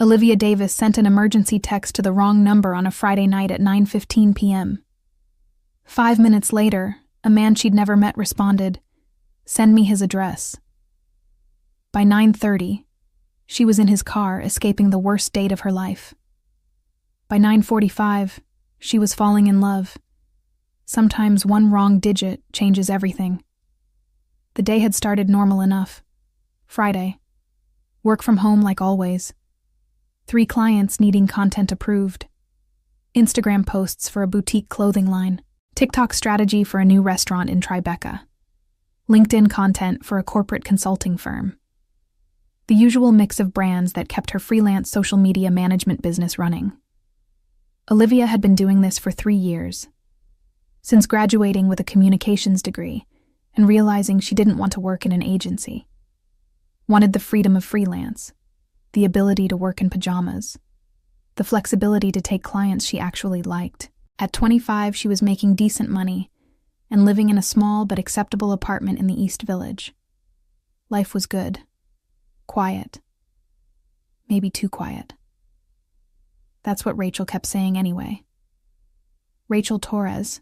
Olivia Davis sent an emergency text to the wrong number on a Friday night at 9:15 p.m. 5 minutes later, a man she'd never met responded, "Send me his address." By 9:30, she was in his car escaping the worst date of her life. By 9:45, she was falling in love. Sometimes one wrong digit changes everything. The day had started normal enough. Friday. Work from home like always. 3 clients needing content approved. Instagram posts for a boutique clothing line. TikTok strategy for a new restaurant in Tribeca. LinkedIn content for a corporate consulting firm. The usual mix of brands that kept her freelance social media management business running. Olivia had been doing this for 3 years. Since graduating with a communications degree and realizing she didn't want to work in an agency. Wanted the freedom of freelance, the ability to work in pajamas, the flexibility to take clients she actually liked. At 25, she was making decent money and living in a small but acceptable apartment in the East Village. Life was good. Quiet. Maybe too quiet. That's what Rachel kept saying anyway. Rachel Torres,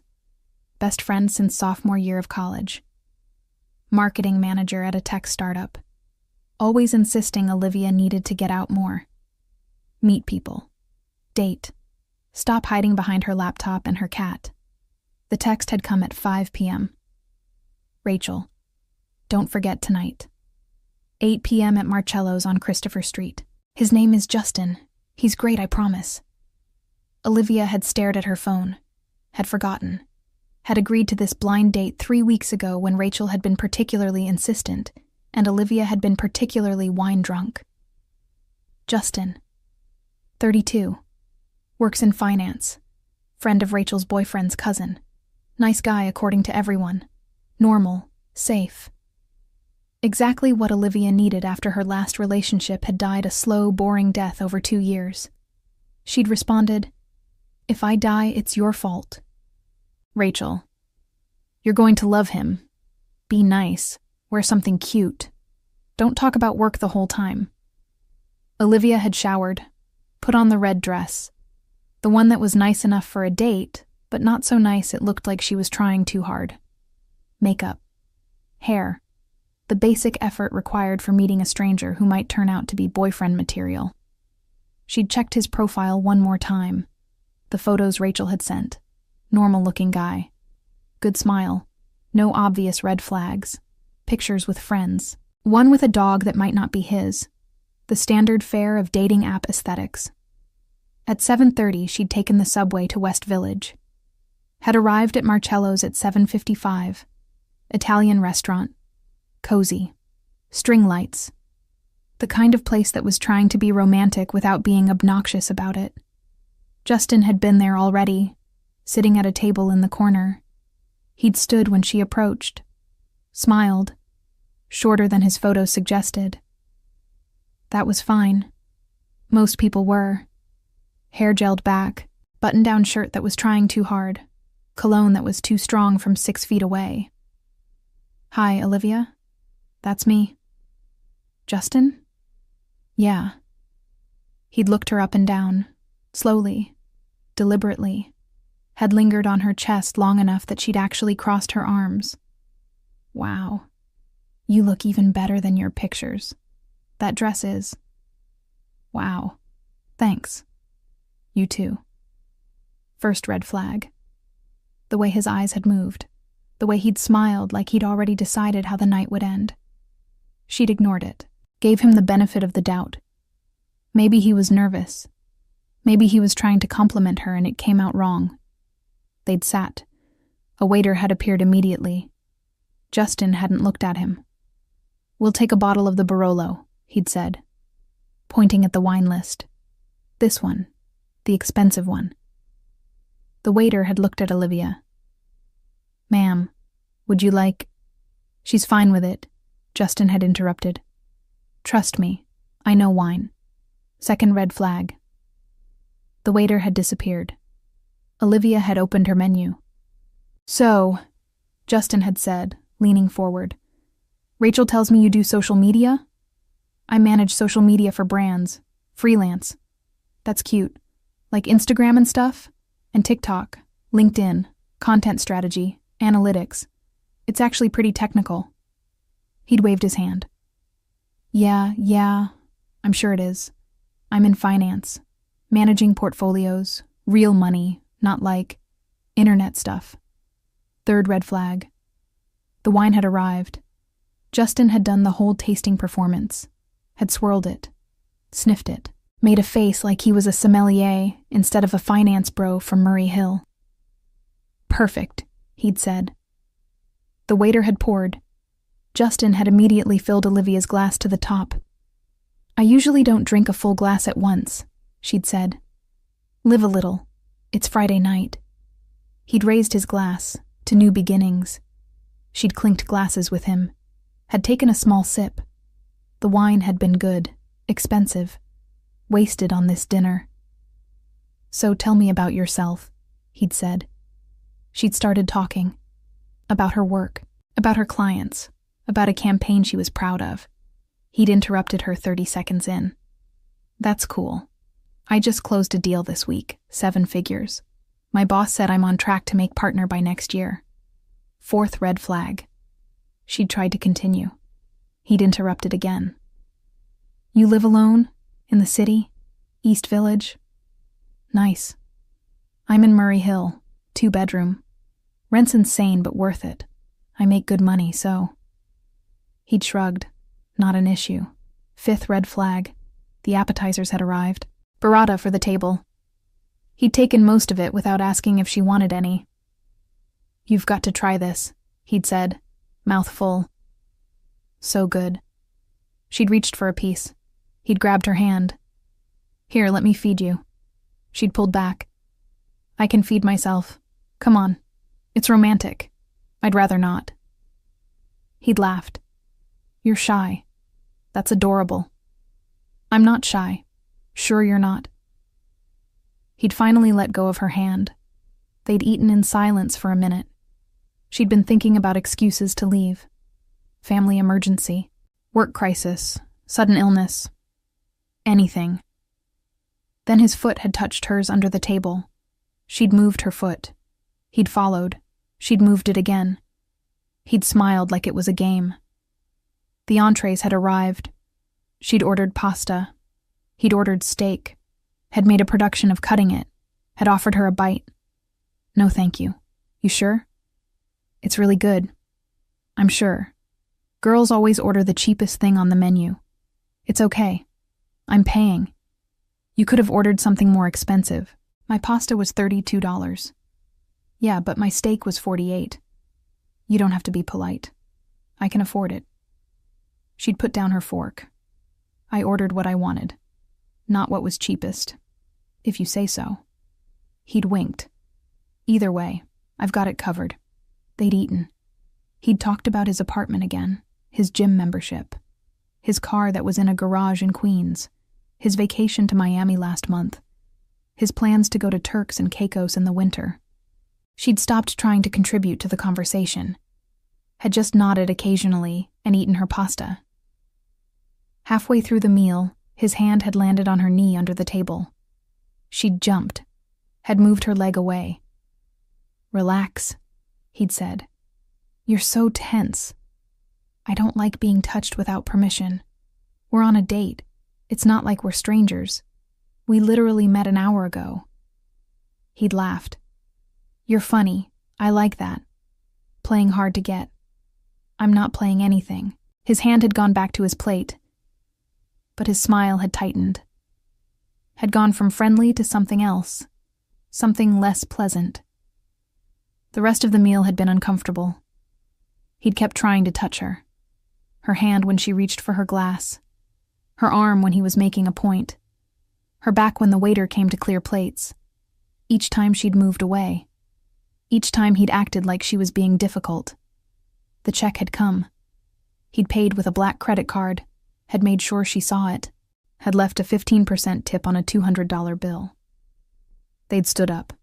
best friend since sophomore year of college. Marketing manager at a tech startup. Always insisting Olivia needed to get out more. Meet people. Date. Stop hiding behind her laptop and her cat. The text had come at 5 p.m. Rachel, don't forget tonight. 8 p.m. at Marcello's on Christopher Street. His name is Justin. He's great, I promise. Olivia had stared at her phone, had forgotten, had agreed to this blind date 3 weeks ago when Rachel had been particularly insistent, and Olivia had been particularly wine-drunk. Justin, 32, works in finance, friend of Rachel's boyfriend's cousin. Nice guy according to everyone. Normal, safe. Exactly what Olivia needed after her last relationship had died a slow, boring death over 2 years. She'd responded, "If I die, it's your fault." Rachel, you're going to love him. Be nice. Wear something cute. Don't talk about work the whole time. Olivia had showered, put on the red dress, the one that was nice enough for a date, but not so nice it looked like she was trying too hard. Makeup. Hair. The basic effort required for meeting a stranger who might turn out to be boyfriend material. She'd checked his profile one more time. The photos Rachel had sent. Normal-looking guy. Good smile. No obvious red flags. Pictures with friends. One with a dog that might not be his. The standard fare of dating app aesthetics. At 7:30, she'd taken the subway to West Village. Had arrived at Marcello's at 7:55. Italian restaurant. Cozy. String lights. The kind of place that was trying to be romantic without being obnoxious about it. Justin had been there already, sitting at a table in the corner. He'd stood when she approached. Smiled. Shorter than his photo suggested. That was fine. Most people were. Hair gelled back, button-down shirt that was trying too hard, cologne that was too strong from 6 feet away. "Hi, Olivia? That's me." "Justin?" "Yeah." He'd looked her up and down, slowly, deliberately, had lingered on her chest long enough that she'd actually crossed her arms. "Wow. You look even better than your pictures. That dress is. Wow. Thanks. You too." First red flag. The way his eyes had moved. The way he'd smiled like he'd already decided how the night would end. She'd ignored it, gave him the benefit of the doubt. Maybe he was nervous. Maybe he was trying to compliment her and it came out wrong. They'd sat. A waiter had appeared immediately. Justin hadn't looked at him. "We'll take a bottle of the Barolo," he'd said, pointing at the wine list. "This one, the expensive one." The waiter had looked at Olivia. "Ma'am, would you like—" "She's fine with it," Justin had interrupted. "Trust me, I know wine." Second red flag. The waiter had disappeared. Olivia had opened her menu. "So," Justin had said, leaning forward, "Rachel tells me you do social media?" "I manage social media for brands. Freelance. That's cute. Like Instagram and stuff? And TikTok, LinkedIn, content strategy, analytics. It's actually pretty technical. He'd waved his hand. Yeah, I'm sure it is. I'm in finance. Managing portfolios, real money, not like internet stuff. Third red flag. The wine had arrived. Justin had done the whole tasting performance, had swirled it, sniffed it, made a face like he was a sommelier instead of a finance bro from Murray Hill. Perfect, he'd said. The waiter had poured. Justin had immediately filled Olivia's glass to the top. I usually don't drink a full glass at once, she'd said. Live a little. It's Friday night. He'd raised his glass to new beginnings. She'd clinked glasses with him, had taken a small sip. The wine had been good, expensive, wasted on this dinner. So tell me about yourself, he'd said. She'd started talking. About her work, about her clients, about a campaign she was proud of. He'd interrupted her 30 seconds in. That's cool. I just closed a deal this week, 7 figures. My boss said I'm on track to make partner by next year. 4th red flag. She'd tried to continue. He'd interrupted again. You live alone? In the city? East Village? Nice. I'm in Murray Hill, 2-bedroom. Rent's insane, but worth it. I make good money, so. He'd shrugged. Not an issue. 5th red flag. The appetizers had arrived. Burrata for the table. He'd taken most of it without asking if she wanted any. You've got to try this, he'd said, mouth full. So good. She'd reached for a piece. He'd grabbed her hand. Here, let me feed you. She'd pulled back. I can feed myself. Come on. It's romantic. I'd rather not. He'd laughed. You're shy. That's adorable. I'm not shy. Sure you're not. He'd finally let go of her hand. They'd eaten in silence for a minute. She'd been thinking about excuses to leave. Family emergency, work crisis, sudden illness. Anything. Then his foot had touched hers under the table. She'd moved her foot. He'd followed. She'd moved it again. He'd smiled like it was a game. The entrees had arrived. She'd ordered pasta. He'd ordered steak. Had made a production of cutting it. Had offered her a bite. No thank you. You sure? It's really good. I'm sure. Girls always order the cheapest thing on the menu. It's okay. I'm paying. You could have ordered something more expensive. My pasta was $32. Yeah, but my steak was $48. You don't have to be polite. I can afford it. She'd put down her fork. I ordered what I wanted. Not what was cheapest. If you say so. He'd winked. Either way, I've got it covered. They'd eaten. He'd talked about his apartment again, his gym membership, his car that was in a garage in Queens, his vacation to Miami last month, his plans to go to Turks and Caicos in the winter. She'd stopped trying to contribute to the conversation, had just nodded occasionally and eaten her pasta. Halfway through the meal, his hand had landed on her knee under the table. She'd jumped, had moved her leg away. Relax, he'd said. You're so tense. I don't like being touched without permission. We're on a date. It's not like we're strangers. We literally met an hour ago. He'd laughed. You're funny. I like that. Playing hard to get. I'm not playing anything. His hand had gone back to his plate, but his smile had tightened. Had gone from friendly to something else. Something less pleasant. The rest of the meal had been uncomfortable. He'd kept trying to touch her. Her hand when she reached for her glass. Her arm when he was making a point. Her back when the waiter came to clear plates. Each time she'd moved away. Each time he'd acted like she was being difficult. The check had come. He'd paid with a black credit card, had made sure she saw it, had left a 15% tip on a $200 bill. They'd stood up.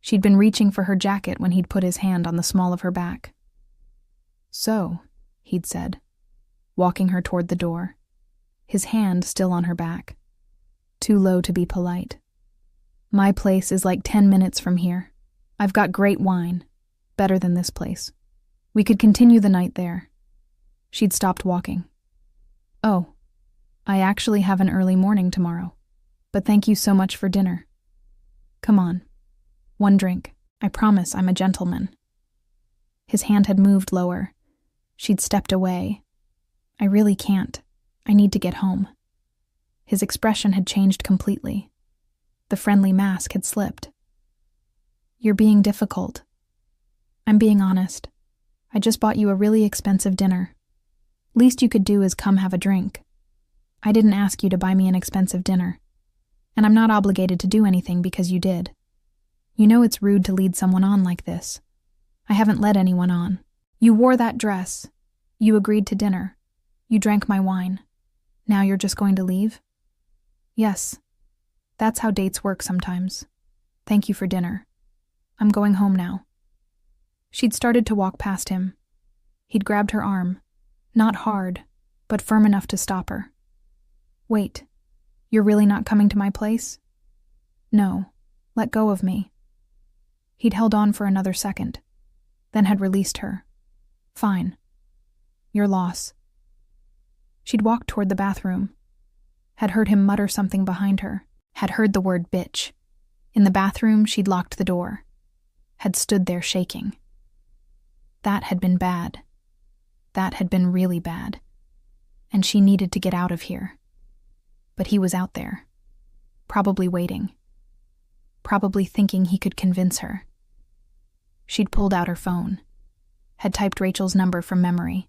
She'd been reaching for her jacket when he'd put his hand on the small of her back. So, he'd said, walking her toward the door, his hand still on her back. Too low to be polite. My place is like 10 minutes from here. I've got great wine. Better than this place. We could continue the night there. She'd stopped walking. Oh, I actually have an early morning tomorrow. But thank you so much for dinner. Come on. One drink. I promise I'm a gentleman. His hand had moved lower. She'd stepped away. I really can't. I need to get home. His expression had changed completely. The friendly mask had slipped. You're being difficult. I'm being honest. I just bought you a really expensive dinner. Least you could do is come have a drink. I didn't ask you to buy me an expensive dinner. And I'm not obligated to do anything because you did. You know it's rude to lead someone on like this. I haven't led anyone on. You wore that dress. You agreed to dinner. You drank my wine. Now you're just going to leave? Yes. That's how dates work sometimes. Thank you for dinner. I'm going home now. She'd started to walk past him. He'd grabbed her arm. Not hard, but firm enough to stop her. Wait. You're really not coming to my place? No. Let go of me. He'd held on for another second, then had released her. Fine. Your loss. She'd walked toward the bathroom. Had heard him mutter something behind her. Had heard the word bitch. In the bathroom, she'd locked the door. Had stood there shaking. That had been bad. That had been really bad. And she needed to get out of here. But he was out there. Probably waiting. Probably thinking he could convince her. She'd pulled out her phone. Had typed Rachel's number from memory.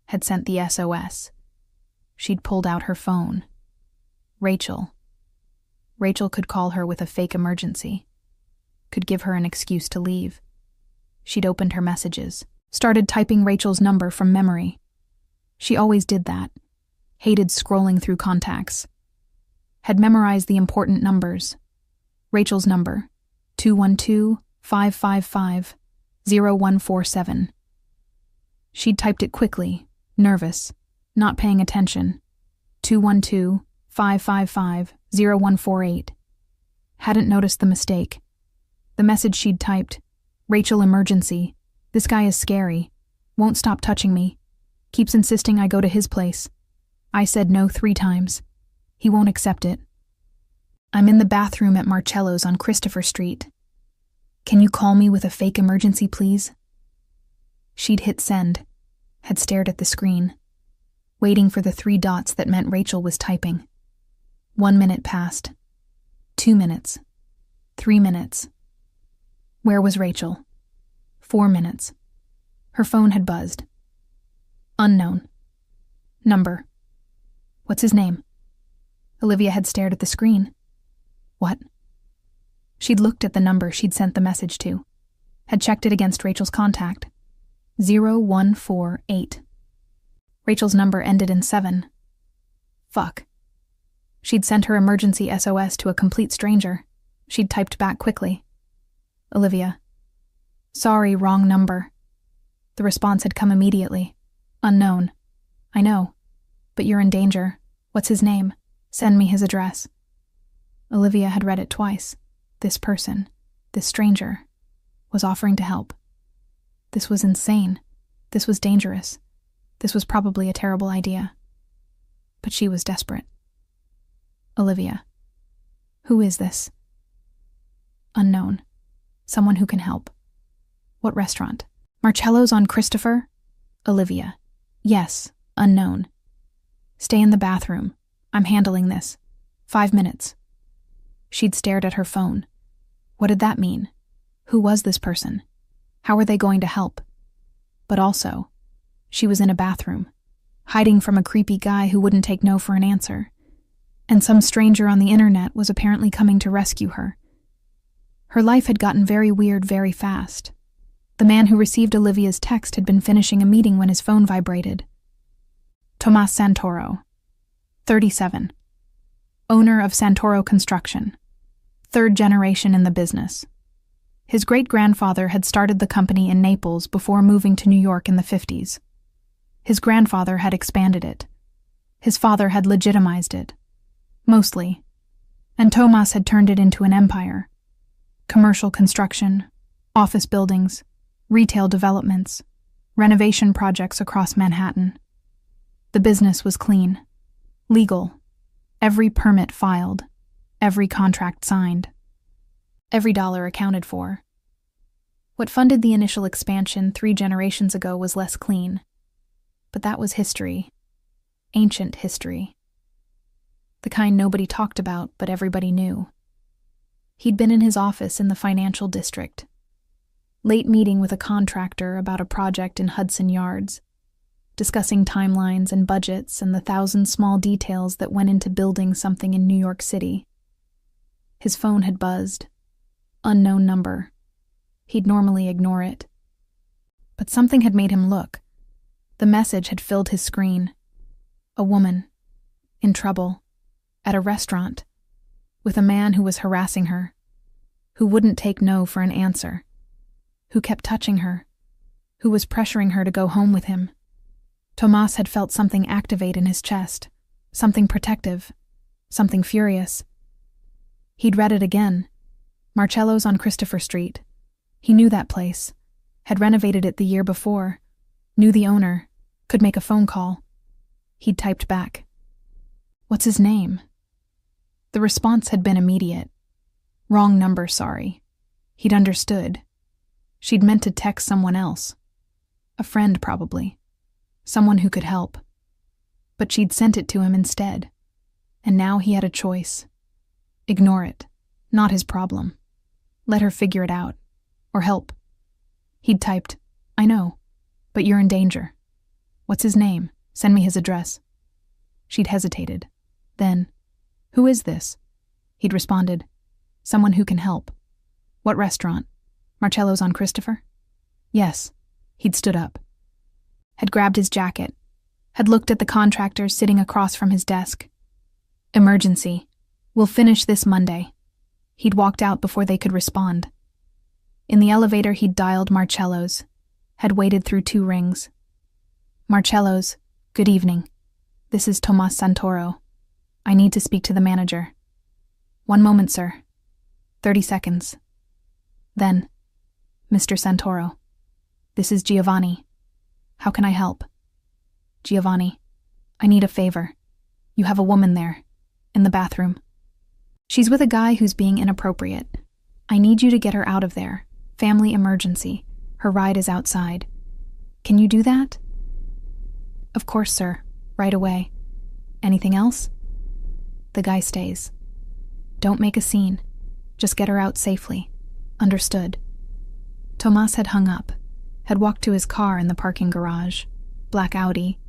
Had sent the SOS. She'd pulled out her phone. Rachel. Rachel could call her with a fake emergency. Could give her an excuse to leave. She'd opened her messages. Started typing Rachel's number from memory. She always did that. Hated scrolling through contacts. Had memorized the important numbers. Rachel's number, 212-555-0147. She'd typed it quickly, nervous, not paying attention. 212-555-0148. Hadn't noticed the mistake. The message she'd typed, Rachel emergency. This guy is scary. Won't stop touching me. Keeps insisting I go to his place. I said no 3 times. He won't accept it. I'm in the bathroom at Marcello's on Christopher Street. Can you call me with a fake emergency, please? She'd hit send, had stared at the screen, waiting for the 3 dots that meant Rachel was typing. 1 minute passed. 2 minutes. 3 minutes. Where was Rachel? 4 minutes. Her phone had buzzed. Unknown. Number. What's his name? Olivia had stared at the screen. What? She'd looked at the number she'd sent the message to. Had checked it against Rachel's contact. 0148. Rachel's number ended in 7. Fuck. She'd sent her emergency SOS to a complete stranger. She'd typed back quickly. Olivia. Sorry, wrong number. The response had come immediately. Unknown. I know. But you're in danger. What's his name? Send me his address. Olivia had read it twice. This person, this stranger, was offering to help. This was insane. This was dangerous. This was probably a terrible idea. But she was desperate. Olivia. Who is this? Unknown. Someone who can help. What restaurant? Marcello's on Christopher? Olivia. Yes, unknown. Stay in the bathroom. I'm handling this. 5 minutes. She'd stared at her phone. What did that mean? Who was this person? How were they going to help? But also, she was in a bathroom, hiding from a creepy guy who wouldn't take no for an answer. And some stranger on the internet was apparently coming to rescue her. Her life had gotten very weird very fast. The man who received Olivia's text had been finishing a meeting when his phone vibrated. Tomas Santoro, 37. Owner of Santoro Construction. 3rd generation in the business. His great-grandfather had started the company in Naples before moving to New York in the 50s. His grandfather had expanded it. His father had legitimized it. Mostly, And Tomas had turned it into an empire. Commercial construction, office buildings, retail developments, renovation projects across Manhattan. The business was clean, legal, every permit filed, every contract signed, every dollar accounted for. What funded the initial expansion 3 generations ago was less clean, but that was history, ancient history. The kind nobody talked about, but everybody knew. He'd been in his office in the financial district, late meeting with a contractor about a project in Hudson Yards, discussing timelines and budgets and the 1,000 small details that went into building something in New York City. His phone had buzzed. Unknown number. He'd normally ignore it. But something had made him look. The message had filled his screen. A woman. In trouble. At a restaurant. With a man who was harassing her. Who wouldn't take no for an answer. Who kept touching her. Who was pressuring her to go home with him. Tomas had felt something activate in his chest. Something protective. Something furious. He'd read it again. Marcello's on Christopher Street. He knew that place. Had renovated it the year before. Knew the owner. Could make a phone call. He'd typed back. What's his name? The response had been immediate. Wrong number, sorry. He'd understood. She'd meant to text someone else. A friend, probably. Someone who could help. But she'd sent it to him instead. And now he had a choice. Ignore it. Not his problem. Let her figure it out. Or help. He'd typed, I know, but you're in danger. What's his name? Send me his address. She'd hesitated. Then, who is this? He'd responded, someone who can help. What restaurant? Marcello's on Christopher? Yes. He'd stood up. Had grabbed his jacket. Had looked at the contractor sitting across from his desk. Emergency. We'll finish this Monday. He'd walked out before they could respond. In the elevator, he'd dialed Marcello's. Had waited through 2 rings. Marcello's, good evening. This is Tomas Santoro. I need to speak to the manager. 1 moment, sir. 30 seconds. Then, Mr. Santoro. This is Giovanni. How can I help? Giovanni, I need a favor. You have a woman there, in the bathroom. She's with a guy who's being inappropriate. I need you to get her out of there. Family emergency. Her ride is outside. Can you do that? Of course, sir. Right away. Anything else? The guy stays. Don't make a scene. Just get her out safely. Understood. Tomas had hung up, had walked to his car in the parking garage, black Audi,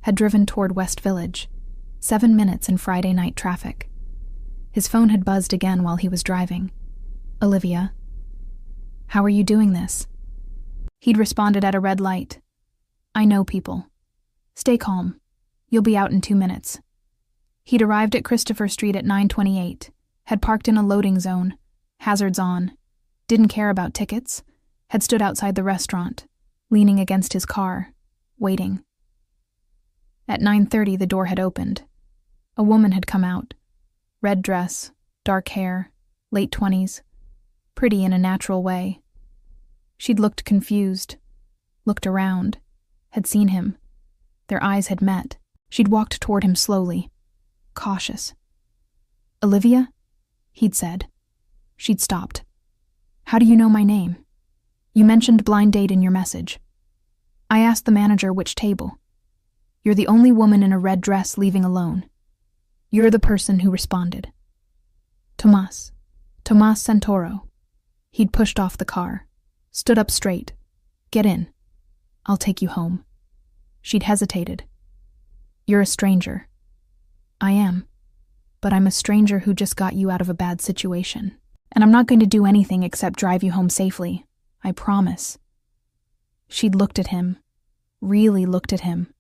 had driven toward West Village, 7 minutes in Friday night traffic. His phone had buzzed again while he was driving. Olivia. How are you doing this? He'd responded at a red light. I know people. Stay calm. You'll be out in 2 minutes. He'd arrived at Christopher Street at 9:28, had parked in a loading zone, hazards on, didn't care about tickets, had stood outside the restaurant, leaning against his car, waiting. At 9:30 the door had opened. A woman had come out. Red dress, dark hair, late 20s, pretty in a natural way. She'd looked confused, looked around, had seen him. Their eyes had met. She'd walked toward him slowly, cautious. Olivia? He'd said. She'd stopped. How do you know my name? You mentioned blind date in your message. I asked the manager which table. You're the only woman in a red dress leaving alone. You're the person who responded. Tomas Santoro. He'd pushed off the car, stood up straight. Get in. I'll take you home. She'd hesitated. You're a stranger. I am. But I'm a stranger who just got you out of a bad situation. And I'm not going to do anything except drive you home safely. I promise. She'd looked at him, really looked at him,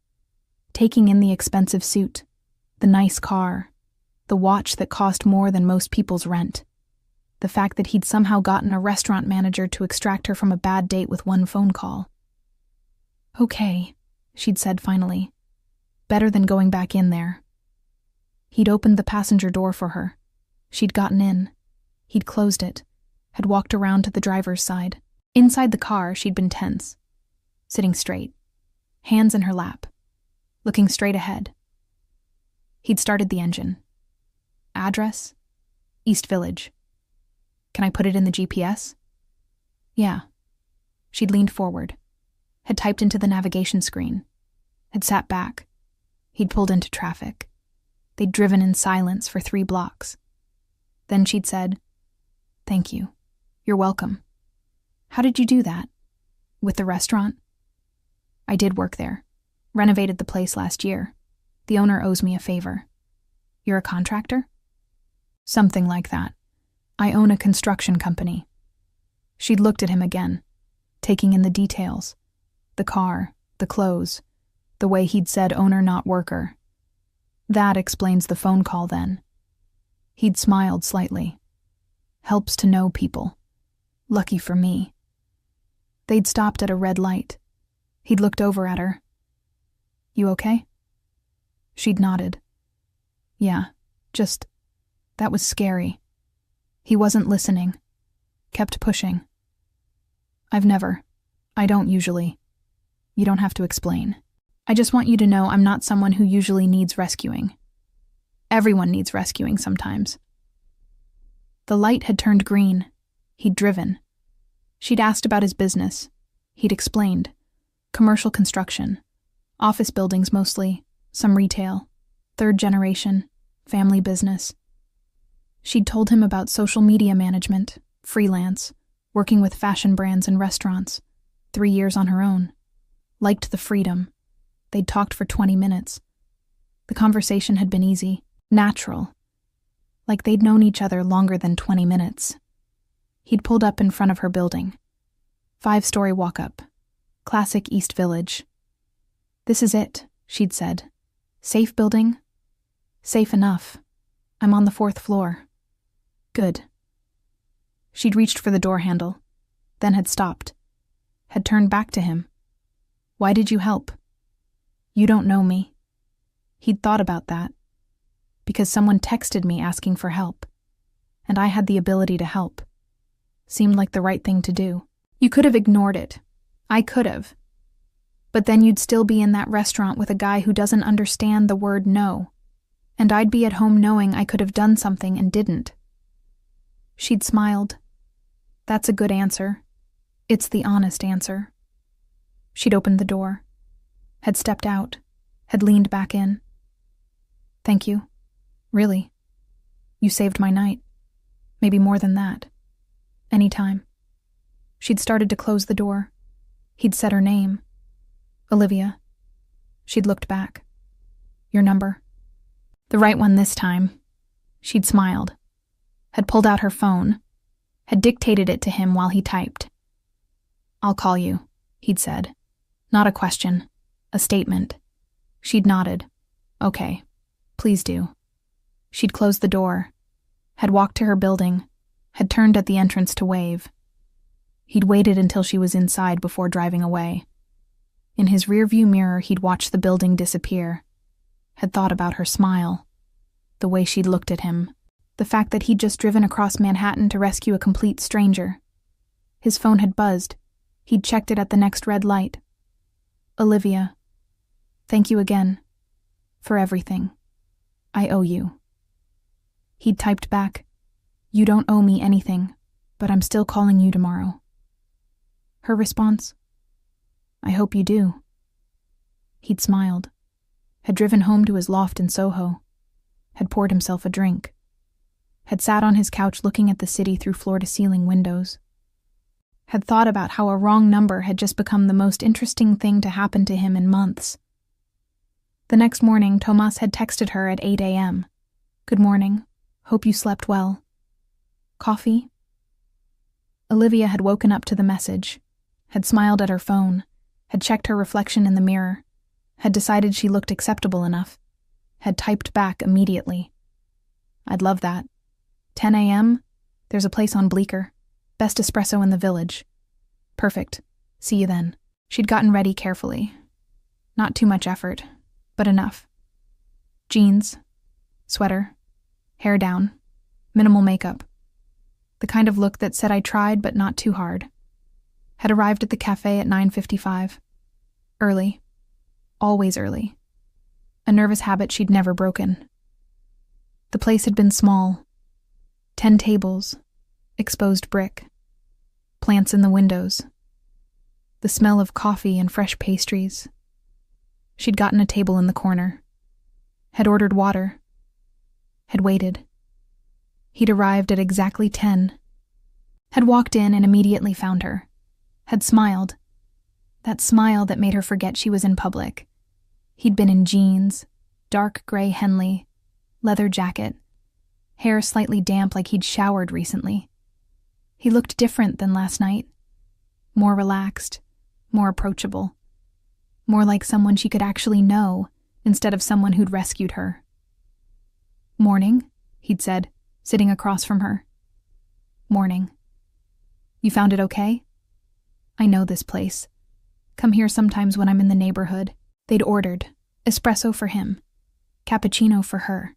taking in the expensive suit, the nice car, the watch that cost more than most people's rent, the fact that he'd somehow gotten a restaurant manager to extract her from a bad date with 1 phone call. Okay, she'd said finally. Better than going back in there. He'd opened the passenger door for her. She'd gotten in. He'd closed it, had walked around to the driver's side. Inside the car, she'd been tense, sitting straight, hands in her lap, looking straight ahead. He'd started the engine. Address? East Village. Can I put it in the GPS? Yeah. She'd leaned forward, had typed into the navigation screen, had sat back. He'd pulled into traffic. They'd driven in silence for 3 blocks. Then she'd said, "Thank you. You're welcome. How did you do that? With the restaurant?" "I did work there. Renovated the place last year. The owner owes me a favor." "You're a contractor?" "Something like that. I own a construction company." She'd looked at him again, taking in the details. The car, the clothes, the way he'd said owner not worker. "That explains the phone call then." He'd smiled slightly. "Helps to know people. Lucky for me." They'd stopped at a red light. He'd looked over at her. "You okay?" She'd nodded. "Yeah, just, that was scary." He wasn't listening. Kept pushing. I don't usually. You don't have to explain. I just want you to know I'm not someone who usually needs rescuing. Everyone needs rescuing sometimes." The light had turned green. He'd driven. She'd asked about his business. He'd explained. Commercial construction. Office buildings mostly. Some retail. 3rd generation. Family business. She'd told him about social media management. Freelance. Working with fashion brands and restaurants. 3 years on her own. Liked the freedom. They'd talked for 20 minutes. The conversation had been easy. Natural. Like they'd known each other longer than 20 minutes. He'd pulled up in front of her building. 5-story walk-up. Classic East Village. "This is it," she'd said. "Safe building?" "Safe enough. I'm on the 4th floor." "Good." She'd reached for the door handle, then had stopped. Had turned back to him. "Why did you help?" "You don't know me." He'd thought about that. Because someone texted me asking for help. And I had the ability to help. Seemed like the right thing to do. You could have ignored it. I could have. But then you'd still be in that restaurant with a guy who doesn't understand the word no. And I'd be at home knowing I could have done something and didn't. She'd smiled. "That's a good answer. It's the honest answer." She'd opened the door. Had stepped out. Had leaned back in. "Thank you. Really. You saved my night. Maybe more than that. Anytime." She'd started to close the door. He'd said her name. "Olivia." She'd looked back. "Your number?" "The right one this time." She'd smiled. Had pulled out her phone. Had dictated it to him while he typed. "I'll call you," he'd said. Not a question. A statement. She'd nodded. "Okay. Please do." She'd closed the door. Had walked to her building. Had turned at the entrance to wave. He'd waited until she was inside before driving away. In his rearview mirror, he'd watched the building disappear. Had thought about her smile. The way she'd looked at him. The fact that he'd just driven across Manhattan to rescue a complete stranger. His phone had buzzed. He'd checked it at the next red light. "Olivia, thank you again. For everything. I owe you." He'd typed back, "You don't owe me anything, but I'm still calling you tomorrow." Her response, "I hope you do." He'd smiled. Had driven home to his loft in Soho. Had poured himself a drink. Had sat on his couch looking at the city through floor-to-ceiling windows. Had thought about how a wrong number had just become the most interesting thing to happen to him in months. The next morning, Tomas had texted her at 8 a.m. "Good morning. Hope you slept well. Coffee?" Olivia had woken up to the message. Had smiled at her phone. Had checked her reflection in the mirror. Had decided she looked acceptable enough. Had typed back immediately. "I'd love that. 10 a.m.? There's a place on Bleecker. Best espresso in the village. Perfect. See you then." She'd gotten ready carefully. Not too much effort, but enough. Jeans. Sweater. Hair down. Minimal makeup. The kind of look that said I tried but not too hard. Had arrived at the cafe at 9:55. Early. Always early. A nervous habit she'd never broken. The place had been small. 10 tables. Exposed brick. Plants in the windows. The smell of coffee and fresh pastries. She'd gotten a table in the corner. Had ordered water. Had waited. He'd arrived at exactly 10. Had walked in and immediately found her. Had smiled. That smile that made her forget she was in public. He'd been in jeans, dark gray Henley, leather jacket, hair slightly damp like he'd showered recently. He looked different than last night. More relaxed, more approachable. More like someone she could actually know instead of someone who'd rescued her. "Morning," he'd said, sitting across from her. "Morning. You found it okay? I know this place. Come here sometimes when I'm in the neighborhood." They'd ordered espresso for him, cappuccino for her,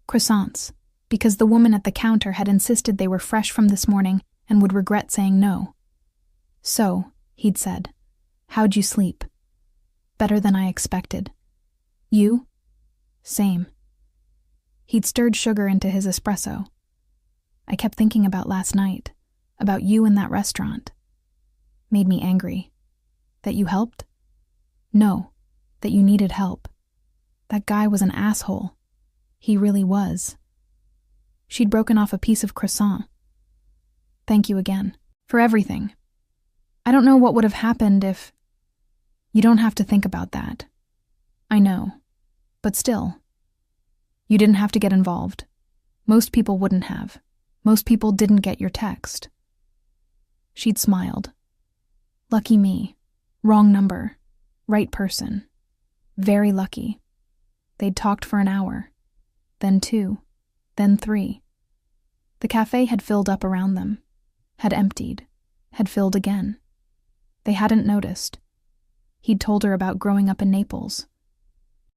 croissants, because the woman at the counter had insisted they were fresh from this morning and would regret saying no. "So," he'd said, "how'd you sleep?" "Better than I expected." "You?" "Same." He'd stirred sugar into his espresso. "I kept thinking about last night, about you in that restaurant. Made me angry. That you helped? No, that you needed help. That guy was an asshole. He really was." She'd broken off a piece of croissant. "Thank you again. For everything. I don't know what would have happened if—" "You don't have to think about that. I know. But still. You didn't have to get involved. Most people wouldn't have. Most people didn't get your text." She'd smiled. "Lucky me. Wrong number. Right person. Very lucky." They'd talked for an hour. Then 2. Then 3. The cafe had filled up around them. Had emptied. Had filled again. They hadn't noticed. He'd told her about growing up in Naples.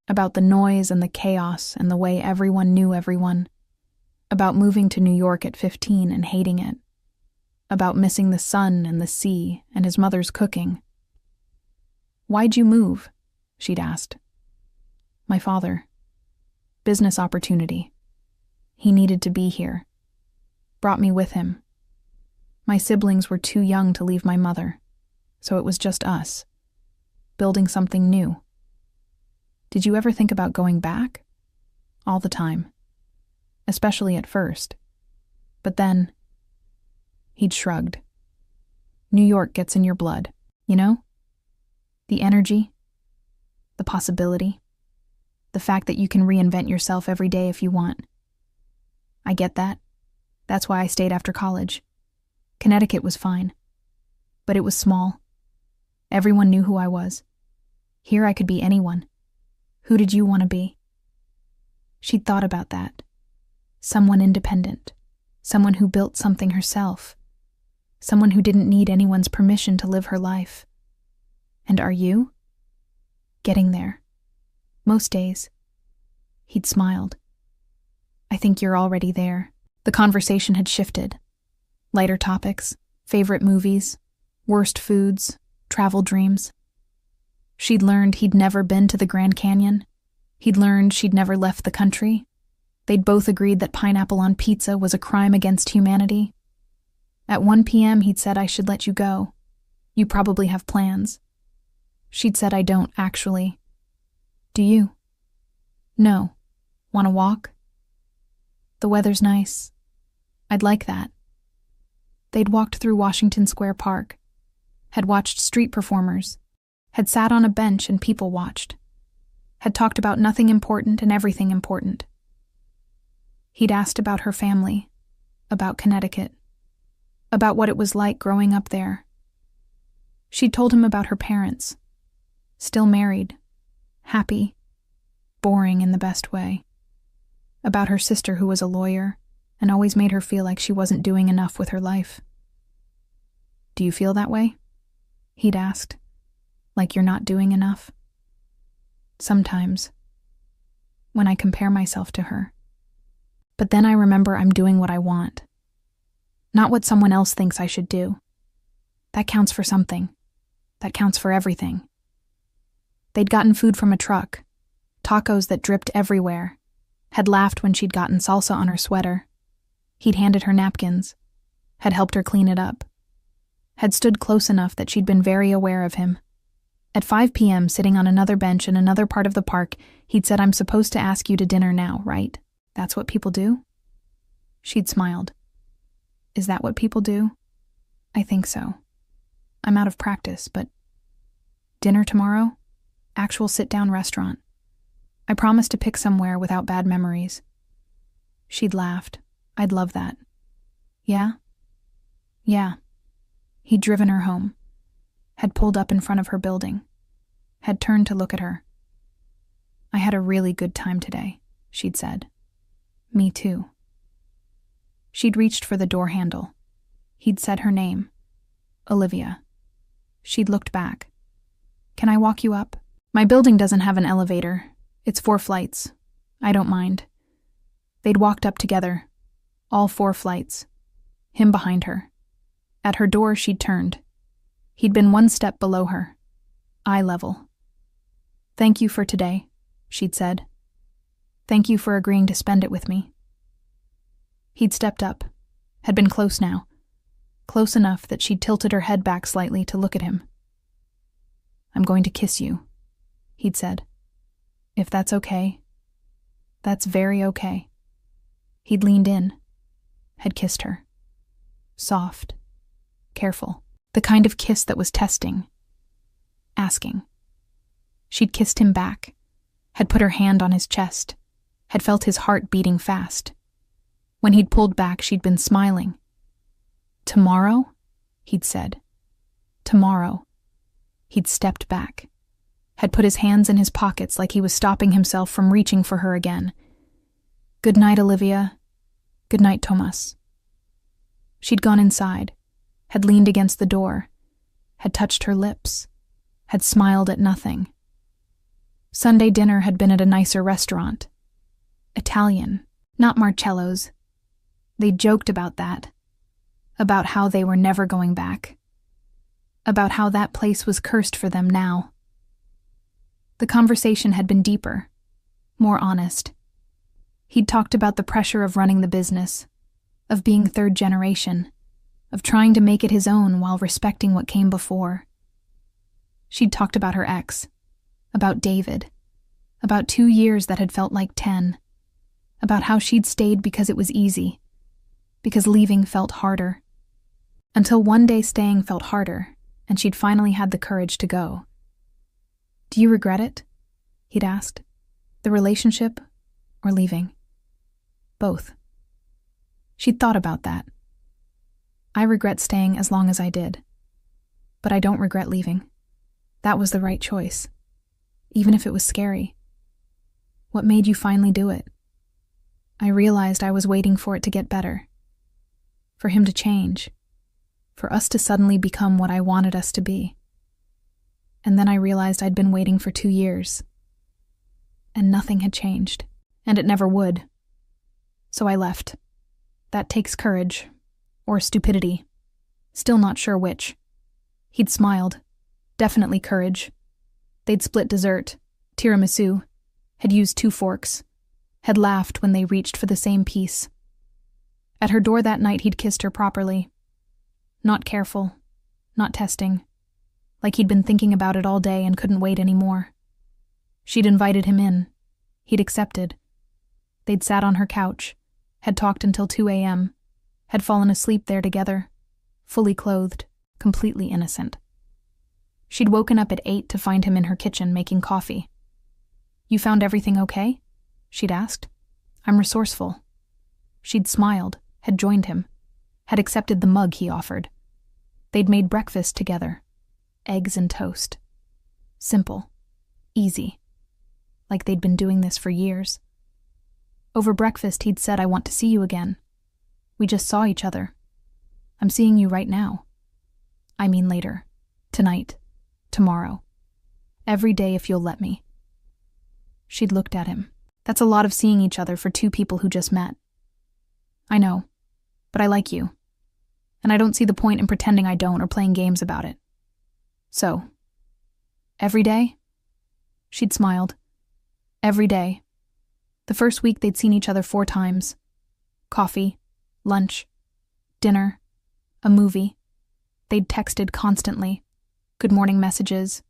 About the noise and the chaos and the way everyone knew everyone. About moving to New York at 15 and hating it. About missing the sun and the sea and his mother's cooking. "Why'd you move?" she'd asked. "My father. Business opportunity. He needed to be here. Brought me with him. My siblings were too young to leave my mother, so it was just us. Building something new." "Did you ever think about going back?" "All the time. Especially at first. But then—" He'd shrugged. "New York gets in your blood, you know? The energy, the possibility, the fact that you can reinvent yourself every day if you want. I get that. That's why I stayed after college. Connecticut was fine. But it was small. Everyone knew who I was. Here I could be anyone. Who did you want to be?" She'd thought about that. Someone independent. Someone who built something herself. Someone who didn't need anyone's permission to live her life. "And are you?" "Getting there. Most days." He'd smiled. "I think you're already there." The conversation had shifted. Lighter topics, favorite movies, worst foods, travel dreams. She'd learned he'd never been to the Grand Canyon. He'd learned she'd never left the country. They'd both agreed that pineapple on pizza was a crime against humanity. At 1 p.m. he'd said, "I should let you go. You probably have plans." She'd said, "I don't, actually." "Do you?" "No. Want to walk?" "The weather's nice. I'd like that." They'd walked through Washington Square Park, had watched street performers, had sat on a bench and people watched, had talked about nothing important and everything important. He'd asked about her family, about Connecticut, about what it was like growing up there. She'd told him about her parents, still married, happy, boring in the best way. About her sister who was a lawyer and always made her feel like she wasn't doing enough with her life. "Do you feel that way?" he'd asked. "Like you're not doing enough?" "Sometimes. When I compare myself to her." But then I remember I'm doing what I want, not what someone else thinks I should do. That counts for something. That counts for everything. They'd gotten food from a truck, tacos that dripped everywhere, had laughed when she'd gotten salsa on her sweater. He'd handed her napkins, had helped her clean it up, had stood close enough that she'd been very aware of him. At 5 p.m., sitting on another bench in another part of the park, he'd said, "I'm supposed to ask you to dinner now, right? That's what people do?" She'd smiled. "Is that what people do? I think so. I'm out of practice, but dinner tomorrow? Actual sit-down restaurant. I promised to pick somewhere without bad memories." She'd laughed. "I'd love that." "Yeah?" "Yeah." He'd driven her home, had pulled up in front of her building, had turned to look at her. "I had a really good time today," she'd said. "Me too." She'd reached for the door handle. He'd said her name, Olivia. She'd looked back. "Can I walk you up? My building doesn't have an elevator. It's 4 flights. I don't mind." They'd walked up together, all 4 flights, him behind her. At her door, she'd turned. He'd been 1 step below her, eye level. "Thank you for today," she'd said. "Thank you for agreeing to spend it with me." He'd stepped up, had been close now, close enough that she'd tilted her head back slightly to look at him. "I'm going to kiss you," he'd said. "If that's okay." "That's very okay." He'd leaned in, had kissed her. Soft, careful, the kind of kiss that was testing, asking. She'd kissed him back, had put her hand on his chest, had felt his heart beating fast. When he'd pulled back, she'd been smiling. "Tomorrow?" he'd said. "Tomorrow." He'd stepped back, had put his hands in his pockets like he was stopping himself from reaching for her again. "Good night, Olivia. Good night, Tomas." She'd gone inside, had leaned against the door, had touched her lips, had smiled at nothing. Sunday dinner had been at a nicer restaurant. Italian, not Marcello's. They joked about that, about how they were never going back, about how that place was cursed for them now. The conversation had been deeper, more honest. He'd talked about the pressure of running the business, of being 3rd generation, of trying to make it his own while respecting what came before. She'd talked about her ex, about David, about 2 years that had felt like 10, about how she'd stayed because it was easy, because leaving felt harder. Until one day staying felt harder, and she'd finally had the courage to go. "Do you regret it?" he'd asked. "The relationship or leaving?" "Both." She'd thought about that. "I regret staying as long as I did. But I don't regret leaving. That was the right choice, even if it was scary." "What made you finally do it?" "I realized I was waiting for it to get better. For him to change. For us to suddenly become what I wanted us to be. And then I realized I'd been waiting for 2 years. And nothing had changed. And it never would. So I left. That takes courage. Or stupidity. Still not sure which." He'd smiled. Definitely courage. They'd split dessert, tiramisu, had used 2 forks, had laughed when they reached for the same piece. At her door that night, he'd kissed her properly. Not careful, not testing, like he'd been thinking about it all day and couldn't wait anymore. She'd invited him in. He'd accepted. They'd sat on her couch, had talked until 2 a.m., had fallen asleep there together, fully clothed, completely innocent. She'd woken up at 8 to find him in her kitchen making coffee. "You found everything okay?" she'd asked. "I'm resourceful." She'd smiled, had joined him, had accepted the mug he offered. They'd made breakfast together, eggs and toast. Simple, easy, like they'd been doing this for years. Over breakfast, he'd said, "I want to see you again. We just saw each other. I'm seeing you right now. I mean later, tonight, tomorrow. Every day if you'll let me." She'd looked at him. "That's a lot of seeing each other for 2 people who just met." I know, but I like you. And I don't see the point in pretending I don't or playing games about it. So, every day? She'd smiled. Every day. The first week they'd seen each other 4 times. Coffee, lunch, dinner, a movie. They'd texted constantly. Good morning messages,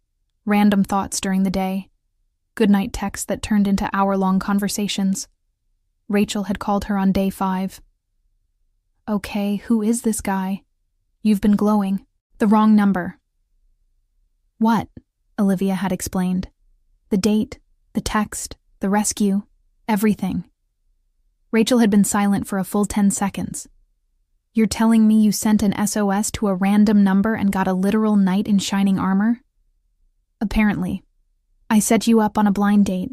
random thoughts during the day, good night texts that turned into hour-long conversations. Rachel had called her on day 5. Okay, who is this guy? You've been glowing. The wrong number. What? Olivia had explained. The date, the text, the rescue, everything. Rachel had been silent for a full 10 seconds. You're telling me you sent an SOS to a random number and got a literal knight in shining armor? Apparently. I set you up on a blind date.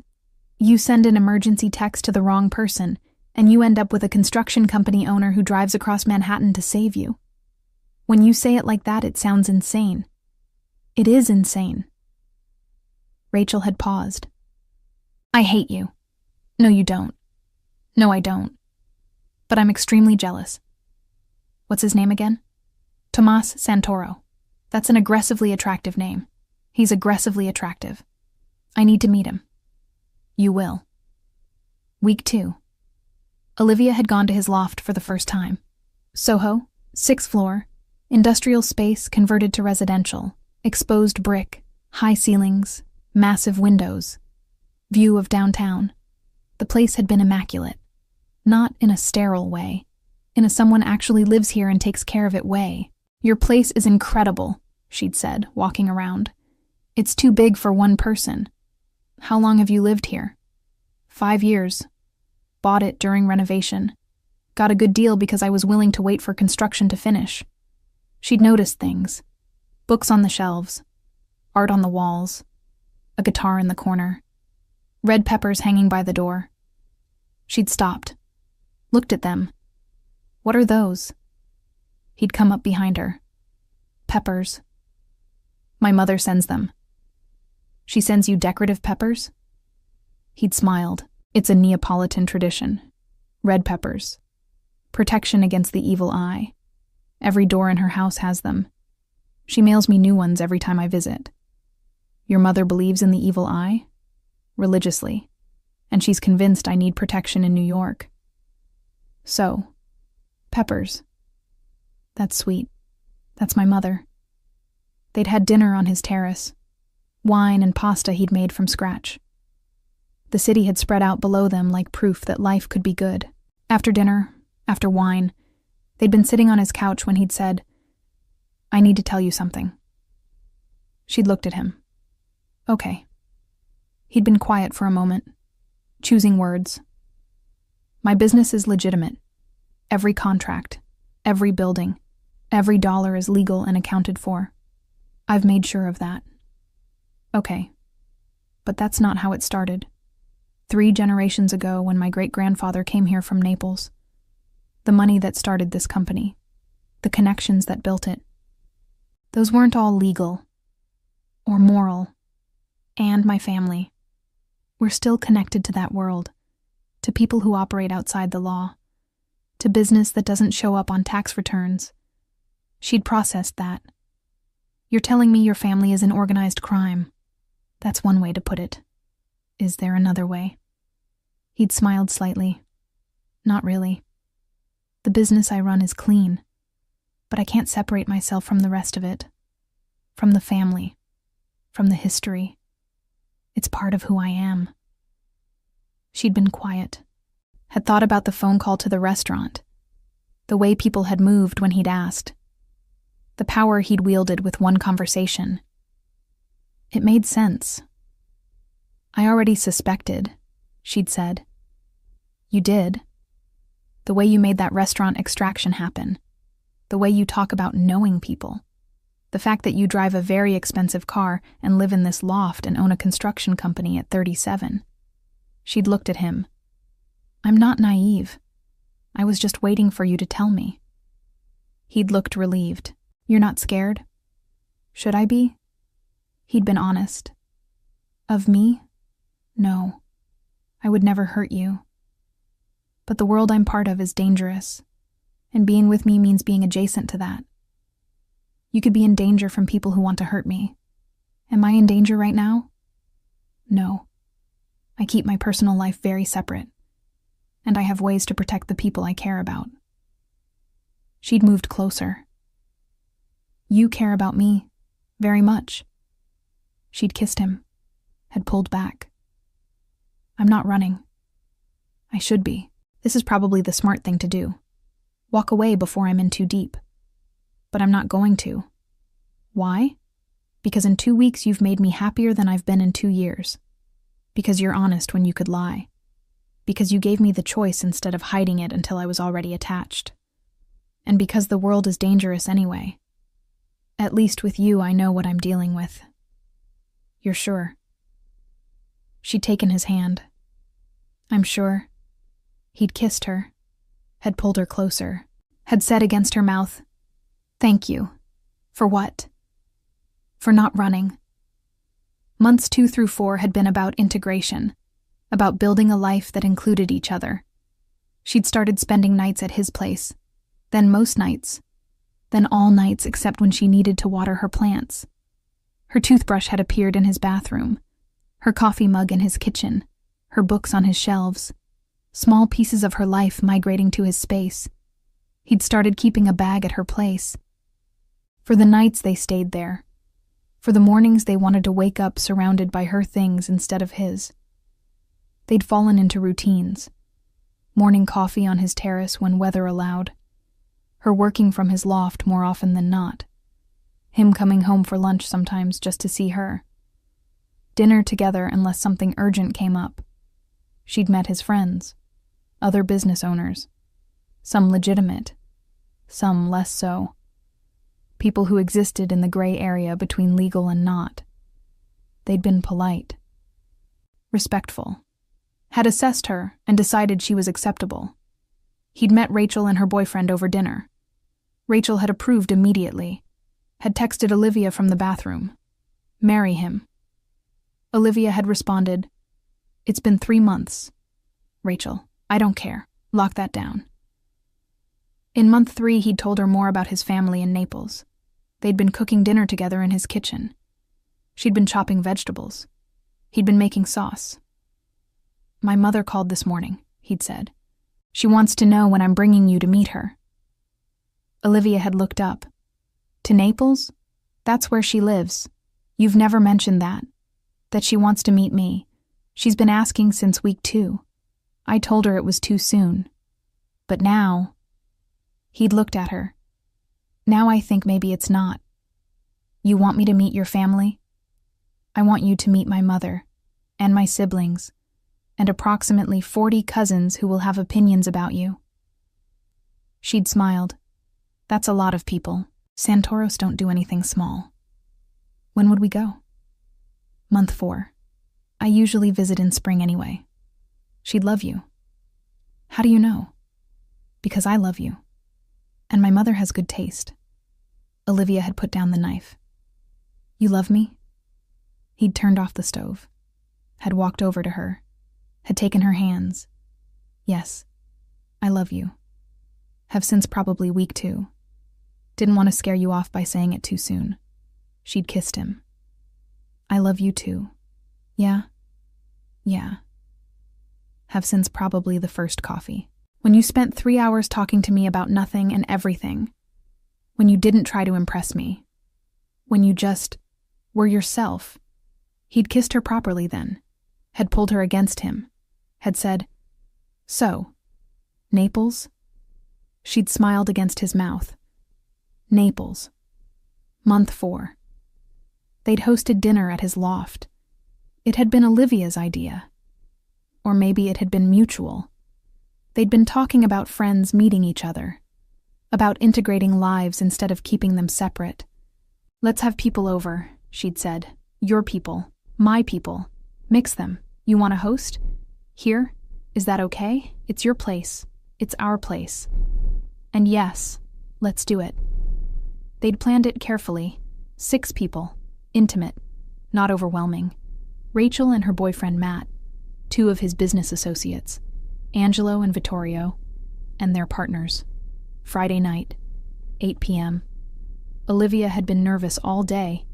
You send an emergency text to the wrong person, and you end up with a construction company owner who drives across Manhattan to save you. When you say it like that, it sounds insane. It is insane. Rachel had paused. I hate you. No, you don't. No, I don't. But I'm extremely jealous. What's his name again? Tomas Santoro. That's an aggressively attractive name. He's aggressively attractive. I need to meet him. You will. Week 2. Olivia had gone to his loft for the first time. Soho, 6th floor, industrial space converted to residential, exposed brick, high ceilings, massive windows, view of downtown. The place had been immaculate. Not in a sterile way, in a someone actually lives here and takes care of it way. Your place is incredible, she'd said, walking around. It's too big for one person. How long have you lived here? 5 years. Bought it during renovation. Got a good deal because I was willing to wait for construction to finish. She'd noticed things. Books on the shelves. Art on the walls. A guitar in the corner. Red peppers hanging by the door. She'd stopped. Looked at them. What are those? He'd come up behind her. Peppers. My mother sends them. She sends you decorative peppers? He'd smiled. It's a Neapolitan tradition. Red peppers. Protection against the evil eye. Every door in her house has them. She mails me new ones every time I visit. Your mother believes in the evil eye? Religiously. And she's convinced I need protection in New York. So, peppers. That's sweet. That's my mother. They'd had dinner on his terrace. Wine and pasta he'd made from scratch. The city had spread out below them like proof that life could be good. After dinner, after wine, they'd been sitting on his couch when he'd said, I need to tell you something. She'd looked at him. Okay. He'd been quiet for a moment, choosing words. My business is legitimate. Every contract, every building, every dollar is legal and accounted for. I've made sure of that. Okay. But that's not how it started. 3 generations ago when my great-grandfather came here from Naples. The money that started this company. The connections that built it. Those weren't all legal. Or moral. And my family. We're still connected to that world. To people who operate outside the law. To business that doesn't show up on tax returns. She'd processed that. You're telling me your family is in organized crime. That's one way to put it. Is there another way? He'd smiled slightly. Not really. The business I run is clean, but I can't separate myself from the rest of it. From the family. From the history. It's part of who I am. She'd been quiet. Had thought about the phone call to the restaurant. The way people had moved when he'd asked. The power he'd wielded with one conversation. It made sense. I already suspected, she'd said. You did. The way you made that restaurant extraction happen. The way you talk about knowing people. The fact that you drive a very expensive car and live in this loft and own a construction company at 37. She'd looked at him. I'm not naive. I was just waiting for you to tell me. He'd looked relieved. You're not scared? Should I be? He'd been honest. Of me? No. I would never hurt you. But the world I'm part of is dangerous, and being with me means being adjacent to that. You could be in danger from people who want to hurt me. Am I in danger right now? No. I keep my personal life very separate, and I have ways to protect the people I care about. She'd moved closer. You care about me very much. She'd kissed him, had pulled back. I'm not running. I should be. This is probably the smart thing to do. Walk away before I'm in too deep. But I'm not going to. Why? Because in 2 weeks you've made me happier than I've been in 2 years. Because you're honest when you could lie. Because you gave me the choice instead of hiding it until I was already attached. And because the world is dangerous anyway. At least with you, I know what I'm dealing with. You're sure? She'd taken his hand. I'm sure. He'd kissed her, had pulled her closer, had said against her mouth, "Thank you." For what? For not running. Months 2 through 4 had been about integration, about building a life that included each other. She'd started spending nights at his place, then most nights, then all nights except when she needed to water her plants. Her toothbrush had appeared in his bathroom, her coffee mug in his kitchen, her books on his shelves, small pieces of her life migrating to his space. He'd started keeping a bag at her place. For the nights they stayed there. For the mornings they wanted to wake up surrounded by her things instead of his. They'd fallen into routines. Morning coffee on his terrace when weather allowed. Her working from his loft more often than not. Him coming home for lunch sometimes just to see her. Dinner together unless something urgent came up. She'd met his friends, other business owners, some legitimate, some less so. People who existed in the gray area between legal and not. They'd been polite, respectful, had assessed her and decided she was acceptable. He'd met Rachel and her boyfriend over dinner. Rachel had approved immediately, had texted Olivia from the bathroom, "Marry him." Olivia had responded, "It's been 3 months. Rachel, I don't care. Lock that down." In month 3, he'd told her more about his family in Naples. They'd been cooking dinner together in his kitchen. She'd been chopping vegetables. He'd been making sauce. "My mother called this morning," he'd said. "She wants to know when I'm bringing you to meet her." Olivia had looked up. "To Naples? That's where she lives. You've never mentioned that she wants to meet me. She's been asking since week 2. I told her it was too soon. But now..." He'd looked at her. "Now I think maybe it's not. You want me to meet your family? I want you to meet my mother, and my siblings, and approximately 40 cousins who will have opinions about you." She'd smiled. "That's a lot of people. Santoros don't do anything small. When would we go?" Month 4. "I usually visit in spring anyway." "She'd love you." "How do you know?" "Because I love you. And my mother has good taste." Olivia had put down the knife. "You love me?" He'd turned off the stove, had walked over to her, had taken her hands. "Yes, I love you. Have since probably week 2. Didn't want to scare you off by saying it too soon." She'd kissed him. "I love you too. Yeah? Yeah. Have since probably the first coffee. When you spent 3 hours talking to me about nothing and everything. When you didn't try to impress me. When you just were yourself." He'd kissed her properly then, had pulled her against him, had said, "So, Naples?" She'd smiled against his mouth. Naples. Month 4. They'd hosted dinner at his loft. It had been Olivia's idea. Or maybe it had been mutual. They'd been talking about friends meeting each other, about integrating lives instead of keeping them separate. "Let's have people over," she'd said. "Your people, my people. Mix them. You want to host? Here? Is that okay? It's your place. It's our place. And yes, let's do it." They'd planned it carefully. 6 people. Intimate. Not overwhelming. Rachel and her boyfriend Matt. 2 of his business associates. Angelo and Vittorio, and their partners. Friday night, 8 p.m. Olivia had been nervous all day,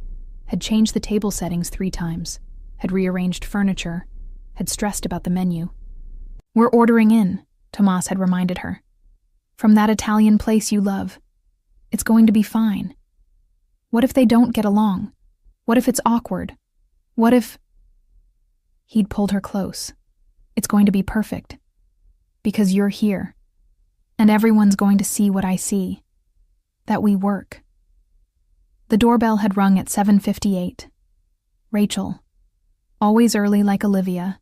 had changed the table settings 3 times, had rearranged furniture, had stressed about the menu. "We're ordering in," Tomas had reminded her. "From that Italian place you love. It's going to be fine. What if they don't get along? What if it's awkward? What if—" He'd pulled her close. "It's going to be perfect. Because you're here. And everyone's going to see what I see. That we work." The doorbell had rung at 7:58. Rachel, always early like Olivia,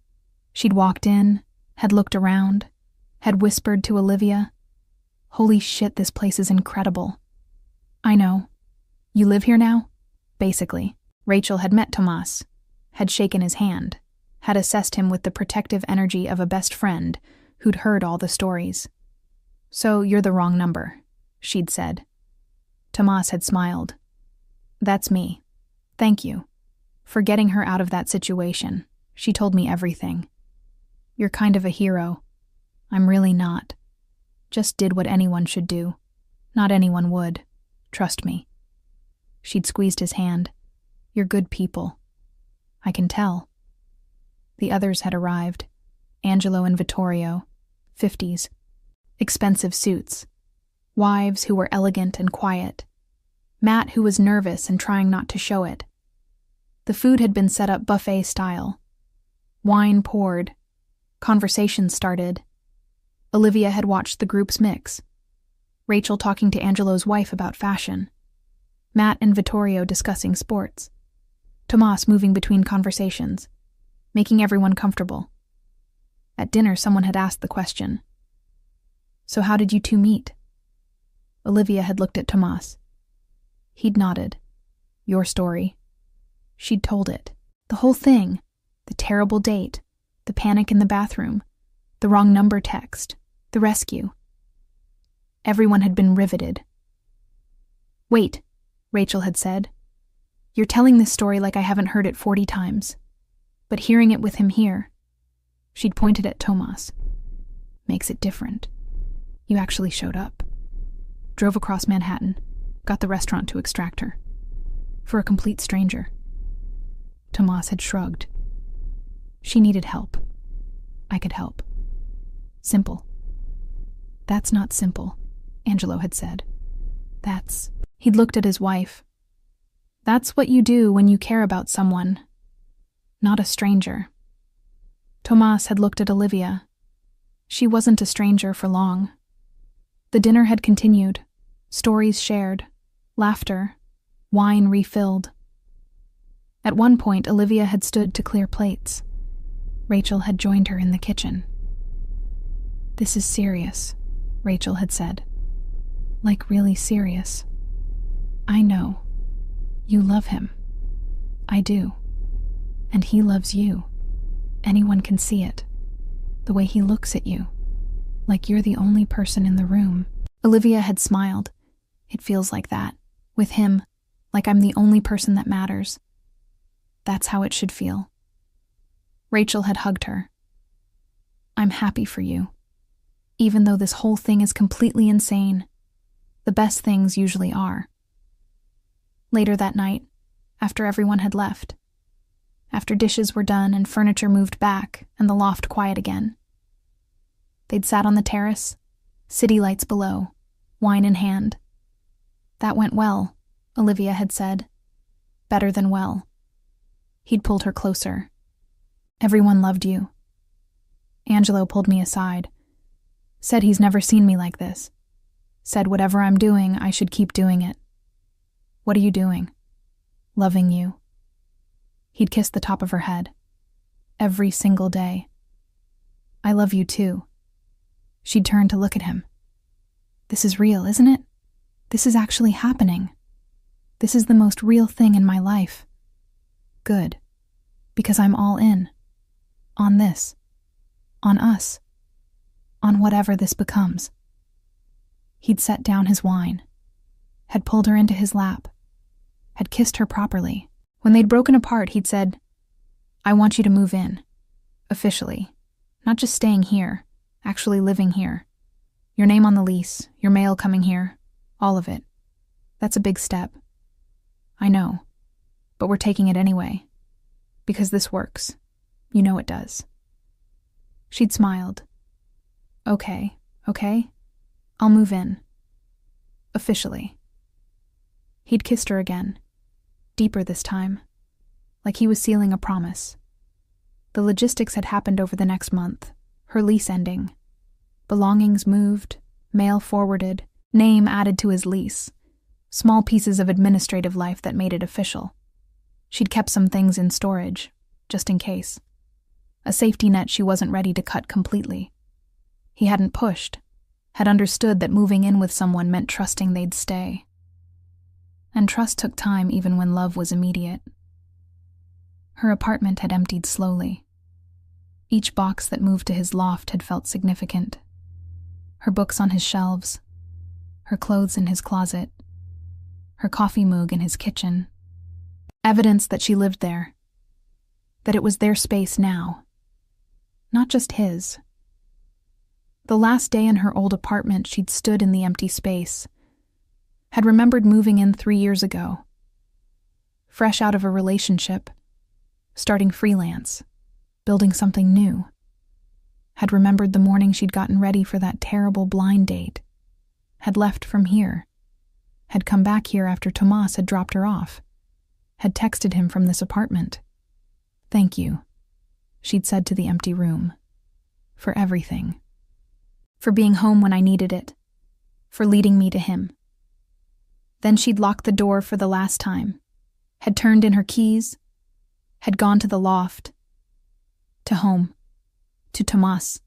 she'd walked in, had looked around, had whispered to Olivia, "Holy shit, this place is incredible." "I know. You live here now?" Basically. Rachel had met Tomas, had shaken his hand, had assessed him with the protective energy of a best friend who'd heard all the stories. "So you're the wrong number," she'd said. Tomas had smiled. "That's me. Thank you. For getting her out of that situation. She told me everything. You're kind of a hero. I'm really not. Just did what anyone should do. Not anyone would. Trust me." She'd squeezed his hand. "You're good people. I can tell." The others had arrived. Angelo and Vittorio, 50s. Expensive suits. Wives who were elegant and quiet. Matt who was nervous and trying not to show it. The food had been set up buffet style. Wine poured. Conversation started. Olivia had watched the groups mix. Rachel talking to Angelo's wife about fashion. Matt and Vittorio discussing sports. Tomas moving between conversations, making everyone comfortable. At dinner, someone had asked the question, "So how did you two meet?" Olivia had looked at Tomas. He'd nodded. "Your story." She'd told it. The whole thing. The terrible date. The panic in the bathroom. The wrong number text. The rescue. Everyone had been riveted. "Wait," Rachel had said. "You're telling this story like I haven't heard it 40 times. But hearing it with him here," she'd pointed at Tomas, "makes it different. You actually showed up. Drove across Manhattan. Got the restaurant to extract her. For a complete stranger." Tomas had shrugged. "She needed help. I could help. Simple." "That's not simple," Angelo had said. "That's—" He'd looked at his wife. "That's what you do when you care about someone. Not a stranger." Tomas had looked at Olivia. She wasn't a stranger for long. The dinner had continued. Stories shared. Laughter. Wine refilled. At one point, Olivia had stood to clear plates. Rachel had joined her in the kitchen. "This is serious," Rachel had said. "Like really serious. I know. You love him. I do. And he loves you. Anyone can see it. The way he looks at you. Like you're the only person in the room." Olivia had smiled. "It feels like that. With him. Like I'm the only person that matters. That's how it should feel." Rachel had hugged her. "I'm happy for you. Even though this whole thing is completely insane. The best things usually are." Later that night, after everyone had left, after dishes were done and furniture moved back and the loft quiet again, they'd sat on the terrace, city lights below, wine in hand. "That went well," Olivia had said. "Better than well." He'd pulled her closer. "Everyone loved you." Angelo pulled me aside. Said he's never seen me like this. Said whatever I'm doing, I should keep doing it. "What are you doing?" "Loving you." He'd kissed the top of her head. "Every single day." "I love you too." She'd turned to look at him. "This is real, isn't it? This is actually happening. This is the most real thing in my life." "Good. Because I'm all in. On this. On us. On whatever this becomes." He'd set down his wine. Had pulled her into his lap. Had kissed her properly. When they'd broken apart, he'd said, "I want you to move in. Officially. Not just staying here. actually living here. Your name on the lease, your mail coming here, all of it. That's a big step. I know, but we're taking it anyway. Because this works. You know it does. She'd smiled. Okay. I'll move in. Officially. He'd kissed her again. Deeper this time. Like he was sealing a promise. The logistics had happened over the next month. Her lease ending. Belongings moved, mail forwarded, name added to his lease. Small pieces of administrative life that made it official. She'd kept some things in storage, just in case. A safety net she wasn't ready to cut completely. He hadn't pushed, had understood that moving in with someone meant trusting they'd stay. And trust took time even when love was immediate. Her apartment had emptied slowly. Each box that moved to his loft had felt significant. Her books on his shelves, her clothes in his closet, her coffee mug in his kitchen. Evidence that she lived there. That it was their space now. Not just his. The last day in her old apartment, she'd stood in the empty space. Had remembered moving in 3 years ago. Fresh out of a relationship. Starting freelance. Building something new. Had remembered the morning she'd gotten ready for that terrible blind date. Had left from here. Had come back here after Tomas had dropped her off. Had texted him from this apartment. Thank you, she'd said to the empty room. For everything. For being home when I needed it. For leading me to him. Then she'd locked the door for the last time. Had turned in her keys. Had gone to the loft. To home. To Tomas.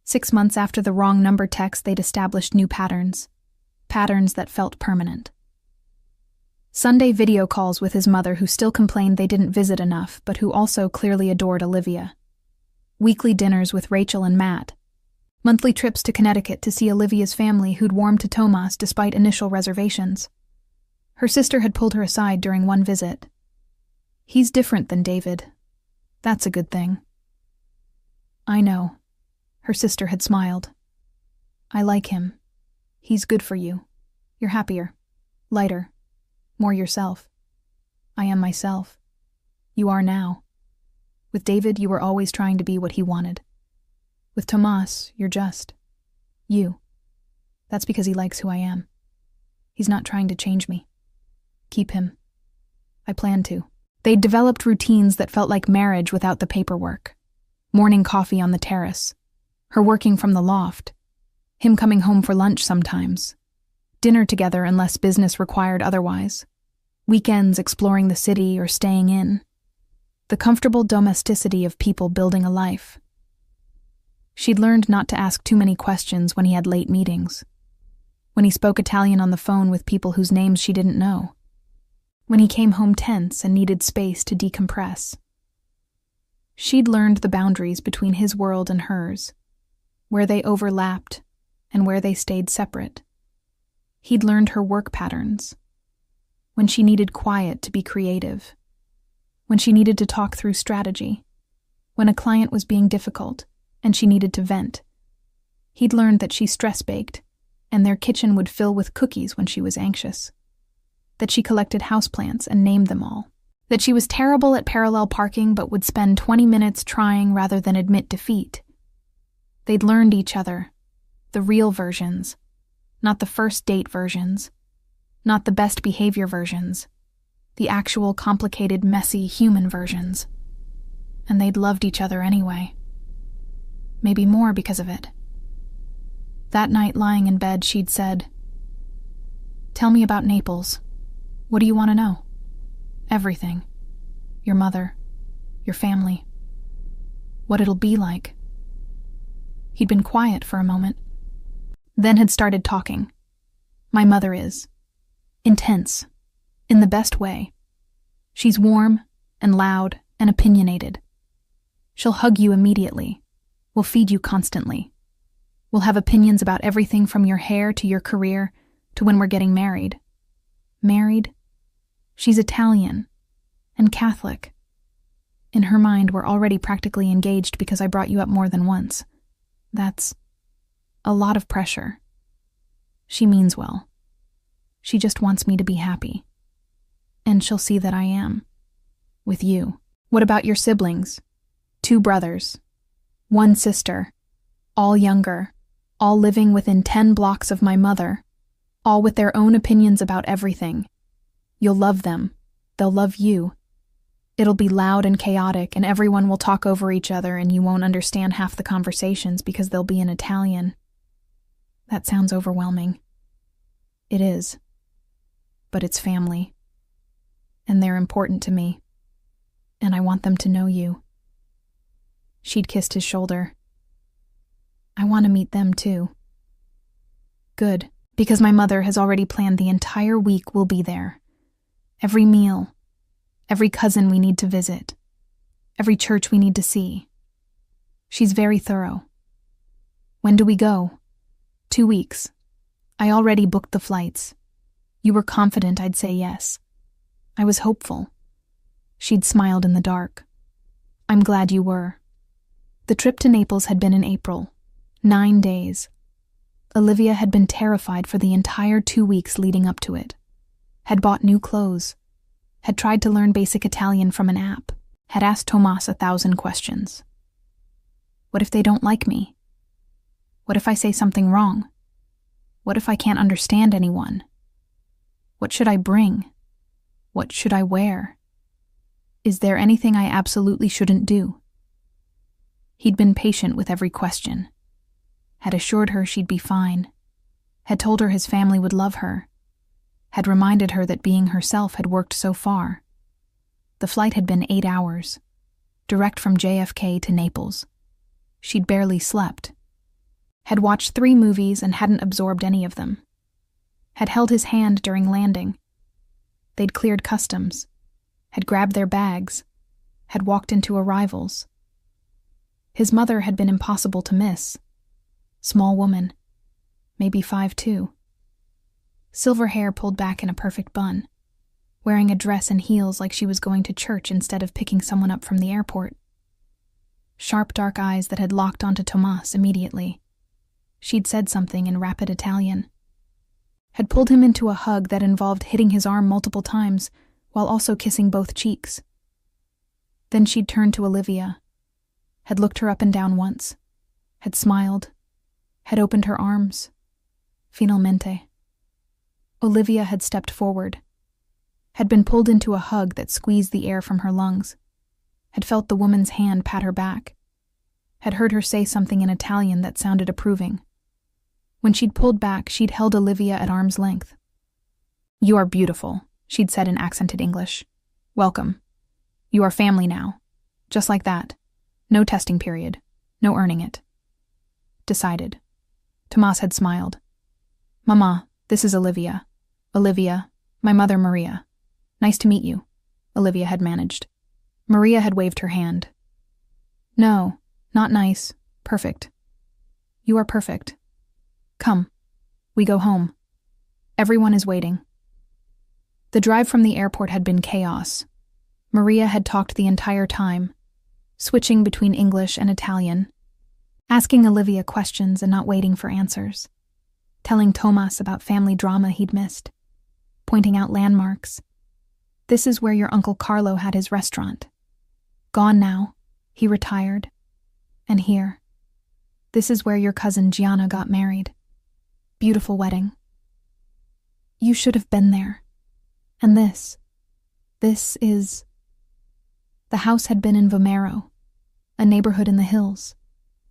6 months after the wrong number text, they'd established new patterns. Patterns that felt permanent. Sunday video calls with his mother, who still complained they didn't visit enough, but who also clearly adored Olivia. Weekly dinners with Rachel and Matt. Monthly trips to Connecticut to see Olivia's family, who'd warmed to Tomas despite initial reservations. Her sister had pulled her aside during one visit. He's different than David. That's a good thing. I know. Her sister had smiled. I like him. He's good for you. You're happier. Lighter. More yourself. I am myself. You are now. With David, you were always trying to be what he wanted. With Tomas, you're just you. That's because he likes who I am. He's not trying to change me. Keep him. I plan to. They'd developed routines that felt like marriage without the paperwork. Morning coffee on the terrace. Her working from the loft. Him coming home for lunch sometimes. Dinner together unless business required otherwise. Weekends exploring the city or staying in. The comfortable domesticity of people building a life. She'd learned not to ask too many questions when he had late meetings. When he spoke Italian on the phone with people whose names she didn't know. When he came home tense and needed space to decompress. She'd learned the boundaries between his world and hers, where they overlapped and where they stayed separate. He'd learned her work patterns. When she needed quiet to be creative. When she needed to talk through strategy. When a client was being difficult and she needed to vent. He'd learned that she stress-baked, and their kitchen would fill with cookies when she was anxious. That she collected houseplants and named them all. That she was terrible at parallel parking but would spend 20 minutes trying rather than admit defeat. They'd learned each other, the real versions, not the first date versions, not the best behavior versions, the actual complicated, messy human versions. And they'd loved each other anyway. Maybe more because of it. That night, lying in bed, she'd said, "Tell me about Naples. What do you want to know?" Everything. Your mother. Your family. What it'll be like. He'd been quiet for a moment. Then had started talking. My mother is. Intense. In the best way. She's warm and loud and opinionated. She'll hug you immediately. Will feed you constantly. Will have opinions about everything from your hair to your career to when we're getting married. Married? She's Italian. And Catholic. In her mind, we're already practically engaged because I brought you up more than once. That's a lot of pressure. She means well. She just wants me to be happy. And she'll see that I am. With you. What about your siblings? 2 brothers. 1 sister. All younger. All living within 10 blocks of my mother. All with their own opinions about everything. You'll love them. They'll love you. It'll be loud and chaotic, and everyone will talk over each other, and you won't understand half the conversations because they'll be in Italian. That sounds overwhelming. It is. But it's family. And they're important to me. And I want them to know you. She'd kissed his shoulder. I want to meet them too. Good, because my mother has already planned the entire week we'll be there. Every meal. Every cousin we need to visit. Every church we need to see. She's very thorough. When do we go? 2 weeks. I already booked the flights. You were confident I'd say yes. I was hopeful. She'd smiled in the dark. I'm glad you were. The trip to Naples had been in April. 9 days. Olivia had been terrified for the entire 2 weeks leading up to it. Had bought new clothes. Had tried to learn basic Italian from an app. Had asked Tomas 1,000 questions. What if they don't like me? What if I say something wrong? What if I can't understand anyone? What should I bring? What should I wear? Is there anything I absolutely shouldn't do? He'd been patient with every question. Had assured her she'd be fine. Had told her his family would love her. Had reminded her that being herself had worked so far. The flight had been 8 hours, direct from JFK to Naples. She'd barely slept. Had watched 3 movies and hadn't absorbed any of them. Had held his hand during landing. They'd cleared customs. Had grabbed their bags. Had walked into arrivals. His mother had been impossible to miss. Small woman, maybe 5'2". Silver hair pulled back in a perfect bun, wearing a dress and heels like she was going to church instead of picking someone up from the airport. Sharp dark eyes that had locked onto Tomas immediately. She'd said something in rapid Italian. Had pulled him into a hug that involved hitting his arm multiple times while also kissing both cheeks. Then she'd turned to Olivia, had looked her up and down once, had smiled, had opened her arms. Finalmente. Olivia had stepped forward, had been pulled into a hug that squeezed the air from her lungs, had felt the woman's hand pat her back, had heard her say something in Italian that sounded approving. When she'd pulled back, she'd held Olivia at arm's length. You are beautiful, she'd said in accented English. Welcome. You are family now. Just like that. No testing period. No earning it. Decided. Tomas had smiled. Mama, this is Olivia. Olivia, my mother Maria. Nice to meet you, Olivia had managed. Maria had waved her hand. No, not nice. Perfect. You are perfect. Come. We go home. Everyone is waiting. The drive from the airport had been chaos. Maria had talked the entire time, switching between English and Italian, asking Olivia questions and not waiting for answers, telling Tomas about family drama he'd missed, pointing out landmarks. This is where your Uncle Carlo had his restaurant. Gone now. He retired. And here. This is where your cousin Gianna got married. Beautiful wedding. You should have been there. And this is... The house had been in Vomero, a neighborhood in the hills.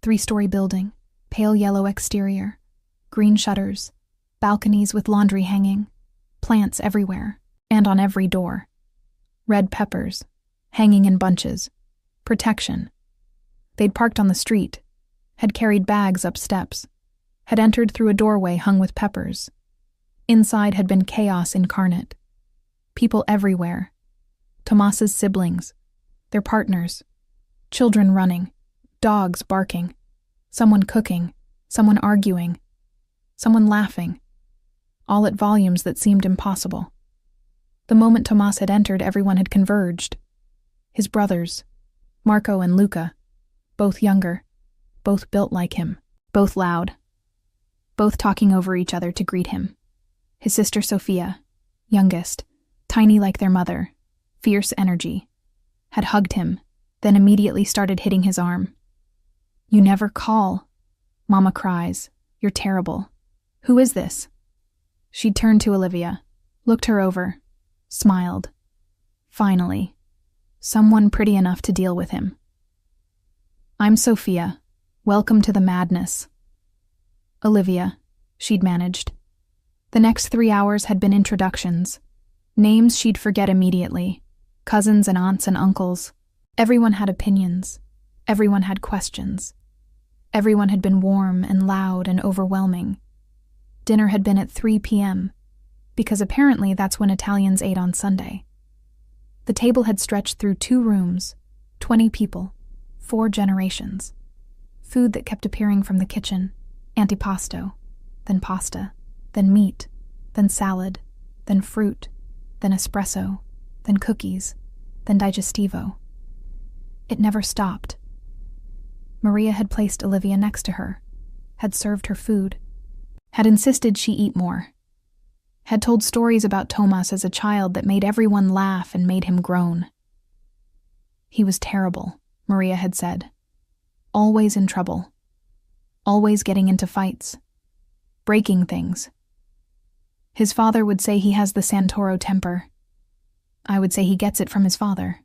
3-story building, pale yellow exterior, green shutters, balconies with laundry hanging, plants everywhere, and on every door. Red peppers, hanging in bunches. Protection. They'd parked on the street, had carried bags up steps, had entered through a doorway hung with peppers. Inside had been chaos incarnate. People everywhere. Tomas's siblings, their partners, children running, dogs barking, someone cooking, someone arguing, someone laughing, all at volumes that seemed impossible. The moment Tomas had entered, everyone had converged. His brothers, Marco and Luca, both younger, both built like him, both loud, both talking over each other to greet him. His sister Sophia, youngest, tiny like their mother, fierce energy, had hugged him, then immediately started hitting his arm. "You never call," Mama cries. "You're terrible. Who is this?" She turned to Olivia, looked her over, smiled. Finally, someone pretty enough to deal with him. "I'm Sophia. Welcome to the madness." Olivia, she'd managed. The next 3 hours had been introductions. Names she'd forget immediately. Cousins and aunts and uncles. Everyone had opinions. Everyone had questions. Everyone had been warm and loud and overwhelming. Dinner had been at 3 p.m., because apparently that's when Italians ate on Sunday. The table had stretched through 2 rooms, 20 people, 4 generations. Food that kept appearing from the kitchen, antipasto, then pasta, then meat, then salad, then fruit, then espresso, then cookies, then digestivo. It never stopped. Maria had placed Olivia next to her, had served her food, had insisted she eat more, had told stories about Tomas as a child that made everyone laugh and made him groan. He was terrible, Maria had said. Always in trouble. Always getting into fights. Breaking things. His father would say he has the Santoro temper. I would say he gets it from his father.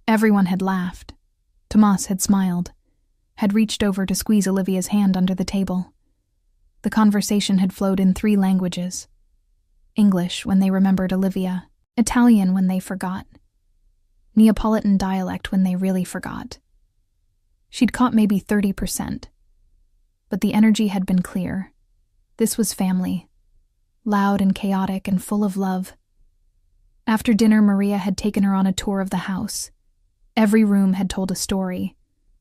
Everyone had laughed. Tomas had smiled, had reached over to squeeze Olivia's hand under the table. The conversation had flowed in 3 languages. English when they remembered Olivia, Italian when they forgot, Neapolitan dialect when they really forgot. She'd caught maybe 30%. But the energy had been clear. This was family. Loud and chaotic and full of love. After dinner, Maria had taken her on a tour of the house. Every room had told a story.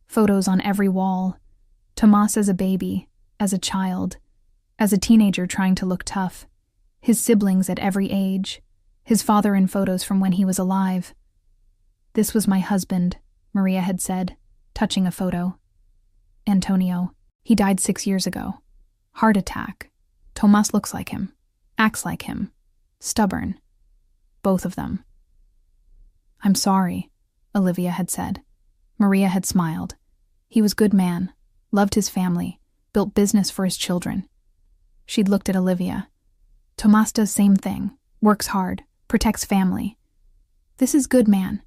Photos on every wall. Tomas as a baby, as a child, as a teenager trying to look tough. His siblings at every age. His father in photos from when he was alive. "This was my husband," Maria had said, touching a photo. "Antonio. He died 6 years ago. Heart attack. Tomas looks like him. Acts like him. Stubborn. Both of them." "I'm sorry," Olivia had said. Maria had smiled. He was a good man, loved his family, built business for his children. She'd looked at Olivia. "Tomas does same thing, works hard, protects family. This is good man.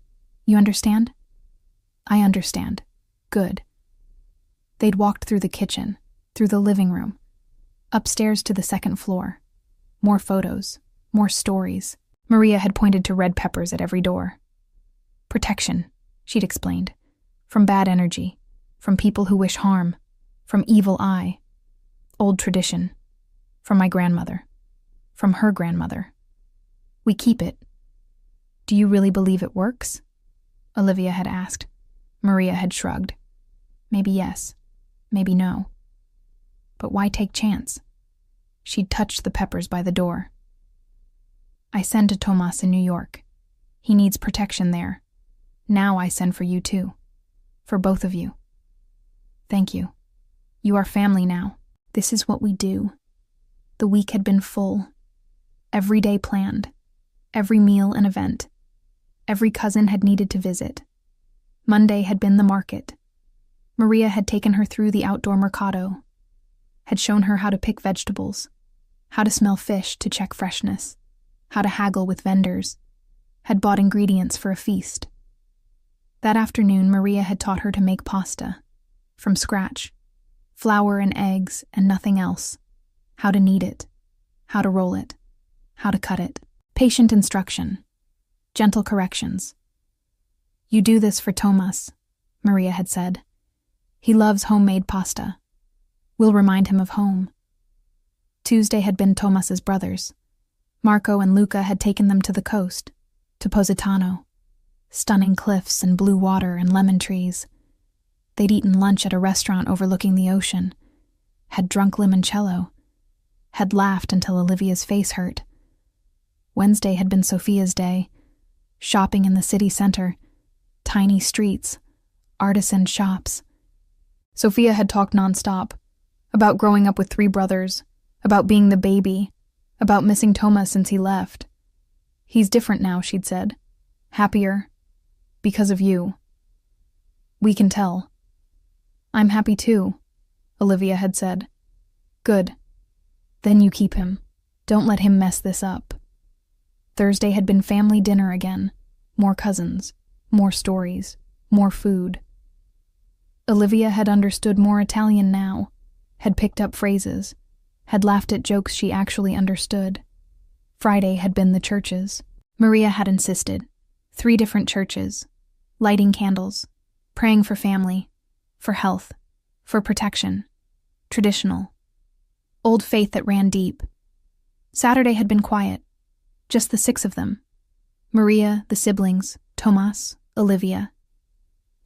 You understand?" "I understand. Good." They'd walked through the kitchen, through the living room, upstairs to the 2nd floor. More photos, more stories. Maria had pointed to red peppers at every door. "Protection," she'd explained. "From bad energy, from people who wish harm, from evil eye. Old tradition. From my grandmother. From her grandmother. We keep it." "Do you really believe it works?" Olivia had asked. Maria had shrugged. Maybe yes, maybe no. But why take chance? She'd touched the peppers by the door. "I send to Tomas in New York. He needs protection there. Now I send for you too. For both of you. Thank you. You are family now. This is what we do." The week had been full. Every day planned. Every meal an event. Every cousin had needed to visit. Monday had been the market. Maria had taken her through the outdoor mercado, had shown her how to pick vegetables, how to smell fish to check freshness, how to haggle with vendors, had bought ingredients for a feast. That afternoon, Maria had taught her to make pasta, from scratch, flour and eggs and nothing else, how to knead it, how to roll it, how to cut it. Patient instruction, gentle corrections. "You do this for Tomas," Maria had said. "He loves homemade pasta. We'll remind him of home." Tuesday had been Tomas's brothers. Marco and Luca had taken them to the coast, to Positano. Stunning cliffs and blue water and lemon trees. They'd eaten lunch at a restaurant overlooking the ocean, had drunk limoncello, had laughed until Olivia's face hurt. Wednesday had been Sophia's day. Shopping in the city center, tiny streets, artisan shops. Sophia had talked nonstop, about growing up with 3 brothers, about being the baby, about missing Thomas since he left. He's different now, she'd said. Happier. Because of you. We can tell. I'm happy too, Olivia had said. Good. Then you keep him. Don't let him mess this up. Thursday had been family dinner again. More cousins. More stories. More food. Olivia had understood more Italian now, had picked up phrases, had laughed at jokes she actually understood. Friday had been the churches. Maria had insisted. 3 different churches. Lighting candles. Praying for family. For health. For protection. Traditional. Old faith that ran deep. Saturday had been quiet. Just the 6 of them. Maria, the siblings, Tomas, Olivia.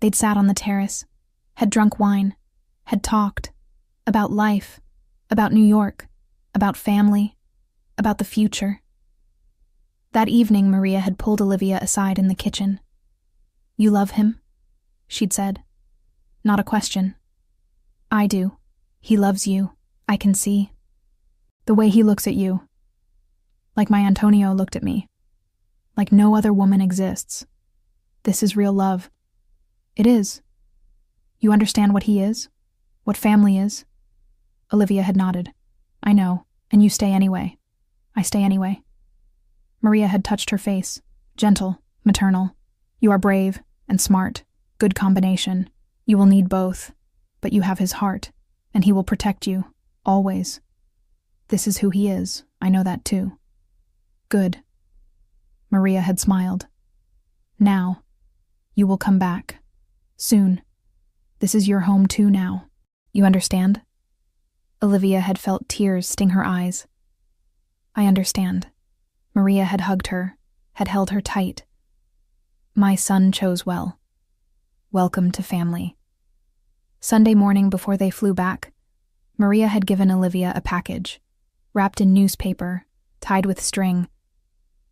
They'd sat on the terrace, had drunk wine, had talked. About life. About New York. About family. About the future. That evening, Maria had pulled Olivia aside in the kitchen. You love him? She'd said. Not a question. I do. He loves you. I can see. The way he looks at you. Like my Antonio looked at me. Like no other woman exists. This is real love. It is. You understand what he is? What family is? Olivia had nodded. I know, and you stay anyway. I stay anyway. Maria had touched her face. Gentle, maternal. You are brave and smart. Good combination. You will need both. But you have his heart, and he will protect you. Always. This is who he is. I know that too. Good. Maria had smiled. Now. You will come back. Soon. This is your home too now. You understand? Olivia had felt tears sting her eyes. I understand. Maria had hugged her, had held her tight. My son chose well. Welcome to family. Sunday morning before they flew back, Maria had given Olivia a package, wrapped in newspaper, tied with string.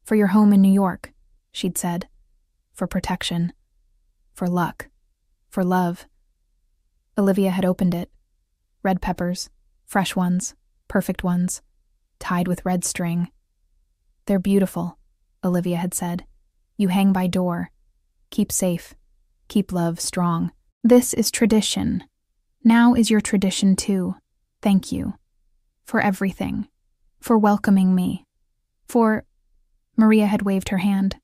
For your home in New York, she'd said. For protection. For luck. For love. Olivia had opened it. Red peppers, fresh ones, perfect ones, tied with red string. They're beautiful, Olivia had said. You hang by door. Keep safe. Keep love strong. This is tradition. Now is your tradition too. Thank you. For everything. For welcoming me. For... Maria had waved her hand.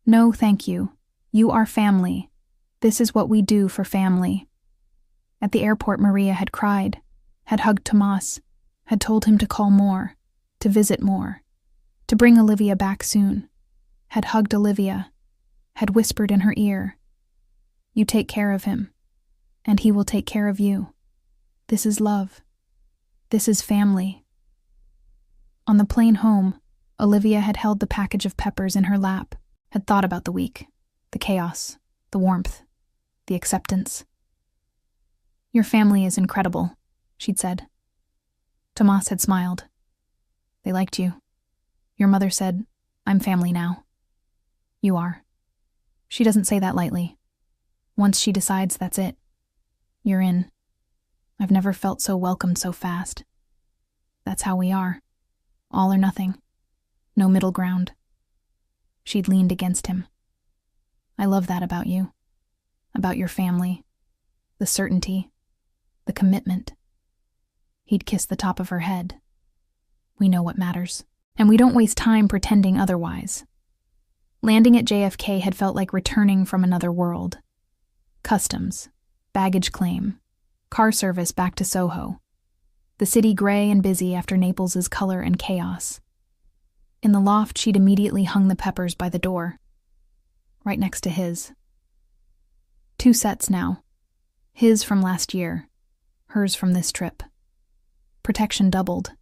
No, thank you. You are family. This is what we do for family. At the airport, Maria had cried, had hugged Tomas, had told him to call more, to visit more, to bring Olivia back soon, had hugged Olivia, had whispered in her ear, you take care of him, and he will take care of you. This is love. This is family. On the plane home, Olivia had held the package of peppers in her lap, had thought about the week, the chaos, the warmth, the acceptance. Your family is incredible, she'd said. Tomas had smiled. They liked you. Your mother said, I'm family now. You are. She doesn't say that lightly. Once she decides, that's it. You're in. I've never felt so welcomed so fast. That's how we are. All or nothing. No middle ground. She'd leaned against him. I love that about you. About your family. The certainty. The commitment. He'd kissed the top of her head. We know what matters. And we don't waste time pretending otherwise. Landing at JFK had felt like returning from another world. Customs. Baggage claim. Car service back to Soho. The city gray and busy after Naples's color and chaos. In the loft, she'd immediately hung the peppers by the door. Right next to his. 2 sets now. His from last year. Hers from this trip. Protection doubled.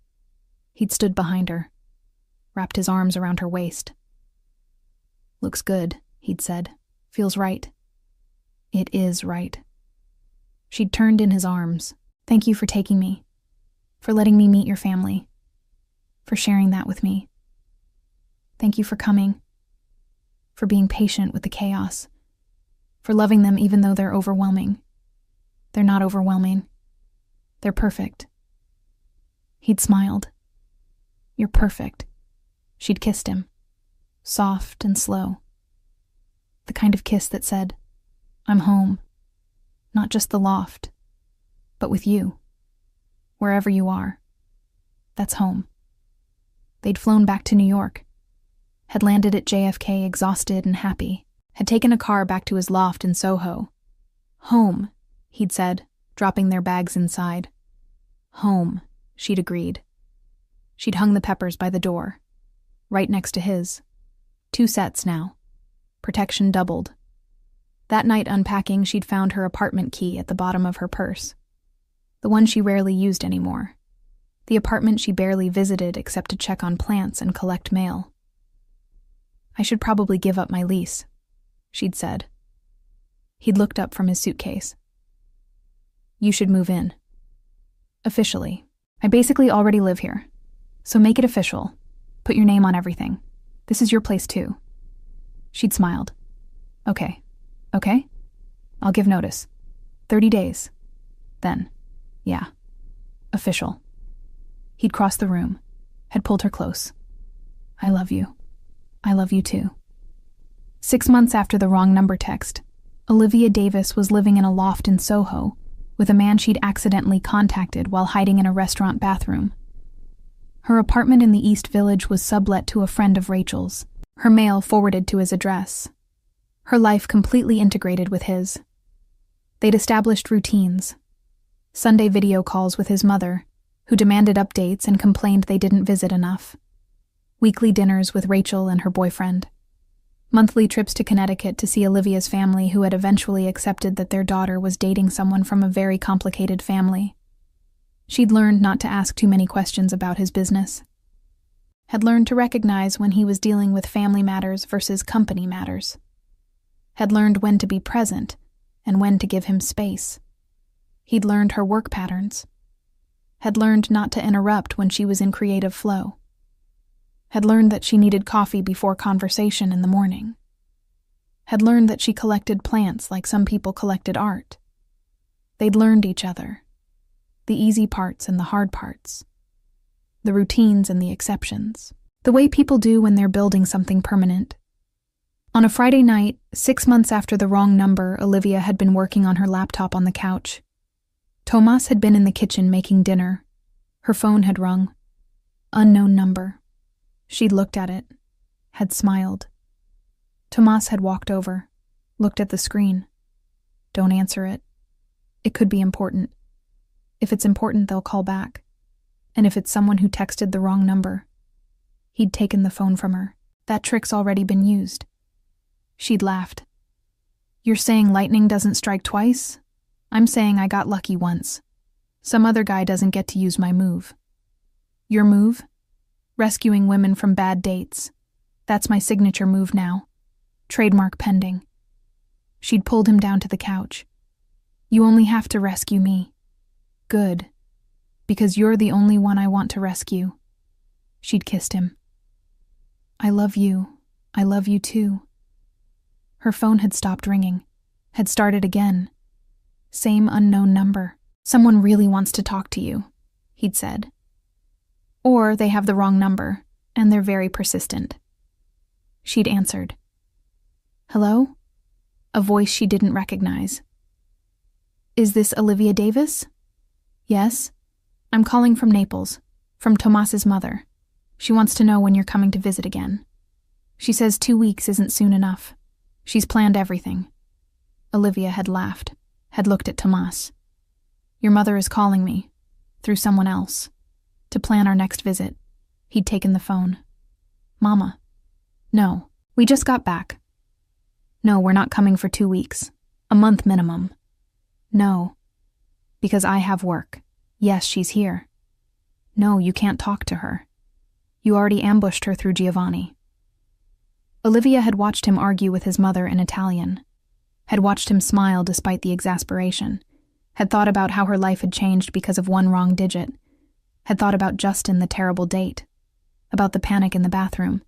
He'd stood behind her. Wrapped his arms around her waist. Looks good, he'd said. Feels right. It is right. She'd turned in his arms. Thank you for taking me. For letting me meet your family. For sharing that with me. Thank you for coming. For being patient with the chaos. For loving them even though they're overwhelming. They're not overwhelming. They're perfect. He'd smiled. You're perfect. She'd kissed him, soft and slow. The kind of kiss that said, I'm home, not just the loft, but with you. Wherever you are, that's home. They'd flown back to New York, had landed at JFK exhausted and happy, had taken a car back to his loft in Soho. Home, he'd said, dropping their bags inside. Home, she'd agreed. She'd hung the peppers by the door, right next to his. 2 sets now. Protection doubled. That night unpacking, she'd found her apartment key at the bottom of her purse. The one she rarely used anymore. The apartment she barely visited except to check on plants and collect mail. I should probably give up my lease, she'd said. He'd looked up from his suitcase. You should move in. Officially. I basically already live here. So make it official. Put your name on everything. This is your place too. She'd smiled. Okay. I'll give notice. 30 days. Then, yeah. Official. He'd crossed the room, had pulled her close. I love you. I love you too. 6 months after the wrong number text, Olivia Davis was living in a loft in Soho with a man she'd accidentally contacted while hiding in a restaurant bathroom. Her apartment in the East Village was sublet to a friend of Rachel's, her mail forwarded to his address. Her life completely integrated with his. They'd established routines. Sunday video calls with his mother, who demanded updates and complained they didn't visit enough. Weekly dinners with Rachel and her boyfriend. Monthly trips to Connecticut to see Olivia's family, who had eventually accepted that their daughter was dating someone from a very complicated family. She'd learned not to ask too many questions about his business. Had learned to recognize when he was dealing with family matters versus company matters. Had learned when to be present and when to give him space. He'd learned her work patterns. Had learned not to interrupt when she was in creative flow. Had learned that she needed coffee before conversation in the morning. Had learned that she collected plants like some people collected art. They'd learned each other. The easy parts and the hard parts. The routines and the exceptions. The way people do when they're building something permanent. On a Friday night, 6 months after the wrong number, Olivia had been working on her laptop on the couch. Tomas had been in the kitchen making dinner. Her phone had rung. Unknown number. She'd looked at it, had smiled. Tomas had walked over, looked at the screen. Don't answer it. It could be important. If it's important, they'll call back. And if it's someone who texted the wrong number. He'd taken the phone from her. That trick's already been used. She'd laughed. You're saying lightning doesn't strike twice? I'm saying I got lucky once. Some other guy doesn't get to use my move. Your move? Rescuing women from bad dates. That's my signature move now. Trademark pending. She'd pulled him down to the couch. You only have to rescue me. Good. Because you're the only one I want to rescue. She'd kissed him. I love you. I love you too. Her phone had stopped ringing. Had started again. Same unknown number. Someone really wants to talk to you, he'd said. Or they have the wrong number, and they're very persistent. She'd answered. Hello? A voice she didn't recognize. Is this Olivia Davis? Yes. I'm calling from Naples, from Tomas's mother. She wants to know when you're coming to visit again. She says 2 weeks isn't soon enough. She's planned everything. Olivia had laughed, had looked at Tomas. Your mother is calling me, through someone else, to plan our next visit. He'd taken the phone. Mama. No, we just got back. No, we're not coming for 2 weeks. A month minimum. No. Because I have work. Yes, she's here. No, you can't talk to her. You already ambushed her through Giovanni. Olivia had watched him argue with his mother in Italian, had watched him smile despite the exasperation, had thought about how her life had changed because of one wrong digit, had thought about Justin, the terrible date, about the panic in the bathroom,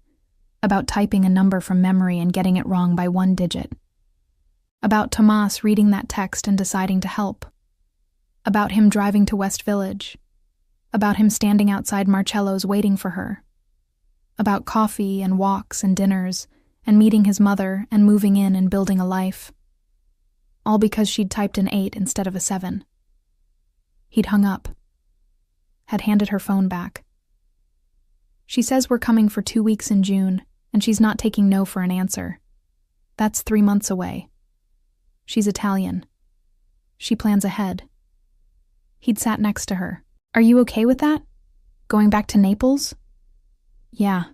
about typing a number from memory and getting it wrong by 1 digit, about Tomas reading that text and deciding to help, about him driving to West Village, About him standing outside Marcello's waiting for her. About coffee and walks and dinners and meeting his mother and moving in and building a life. All because she'd typed an 8 instead of a 7. He'd hung up. Had handed her phone back. She says we're coming for 2 weeks in June, and she's not taking no for an answer. That's 3 months away. She's Italian. She plans ahead. He'd sat next to her. Are you okay with that? Going back to Naples? Yeah.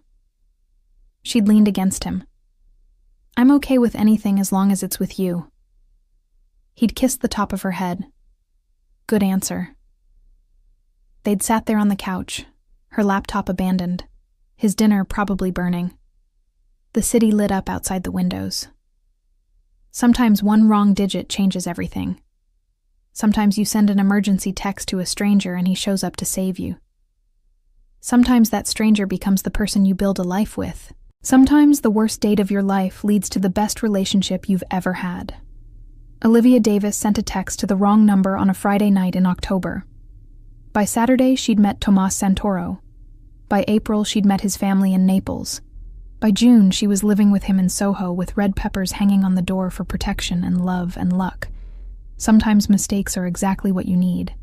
She'd leaned against him. I'm okay with anything as long as it's with you. He'd kissed the top of her head. Good answer. They'd sat there on the couch, her laptop abandoned, his dinner probably burning. The city lit up outside the windows. Sometimes one wrong digit changes everything. Sometimes you send an emergency text to a stranger and he shows up to save you. Sometimes that stranger becomes the person you build a life with. Sometimes the worst date of your life leads to the best relationship you've ever had. Olivia Davis sent a text to the wrong number on a Friday night in October. By Saturday, she'd met Tomas Santoro. By April, she'd met his family in Naples. By June, she was living with him in Soho with red peppers hanging on the door for protection and love and luck. Sometimes mistakes are exactly what you need.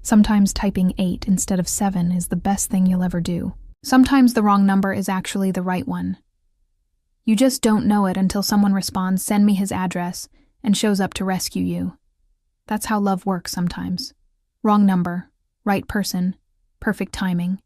Sometimes typing 8 instead of 7 is the best thing you'll ever do. Sometimes the wrong number is actually the right one. You just don't know it until someone responds, "Send me his address," and shows up to rescue you. That's how love works sometimes. Wrong number, right person, perfect timing.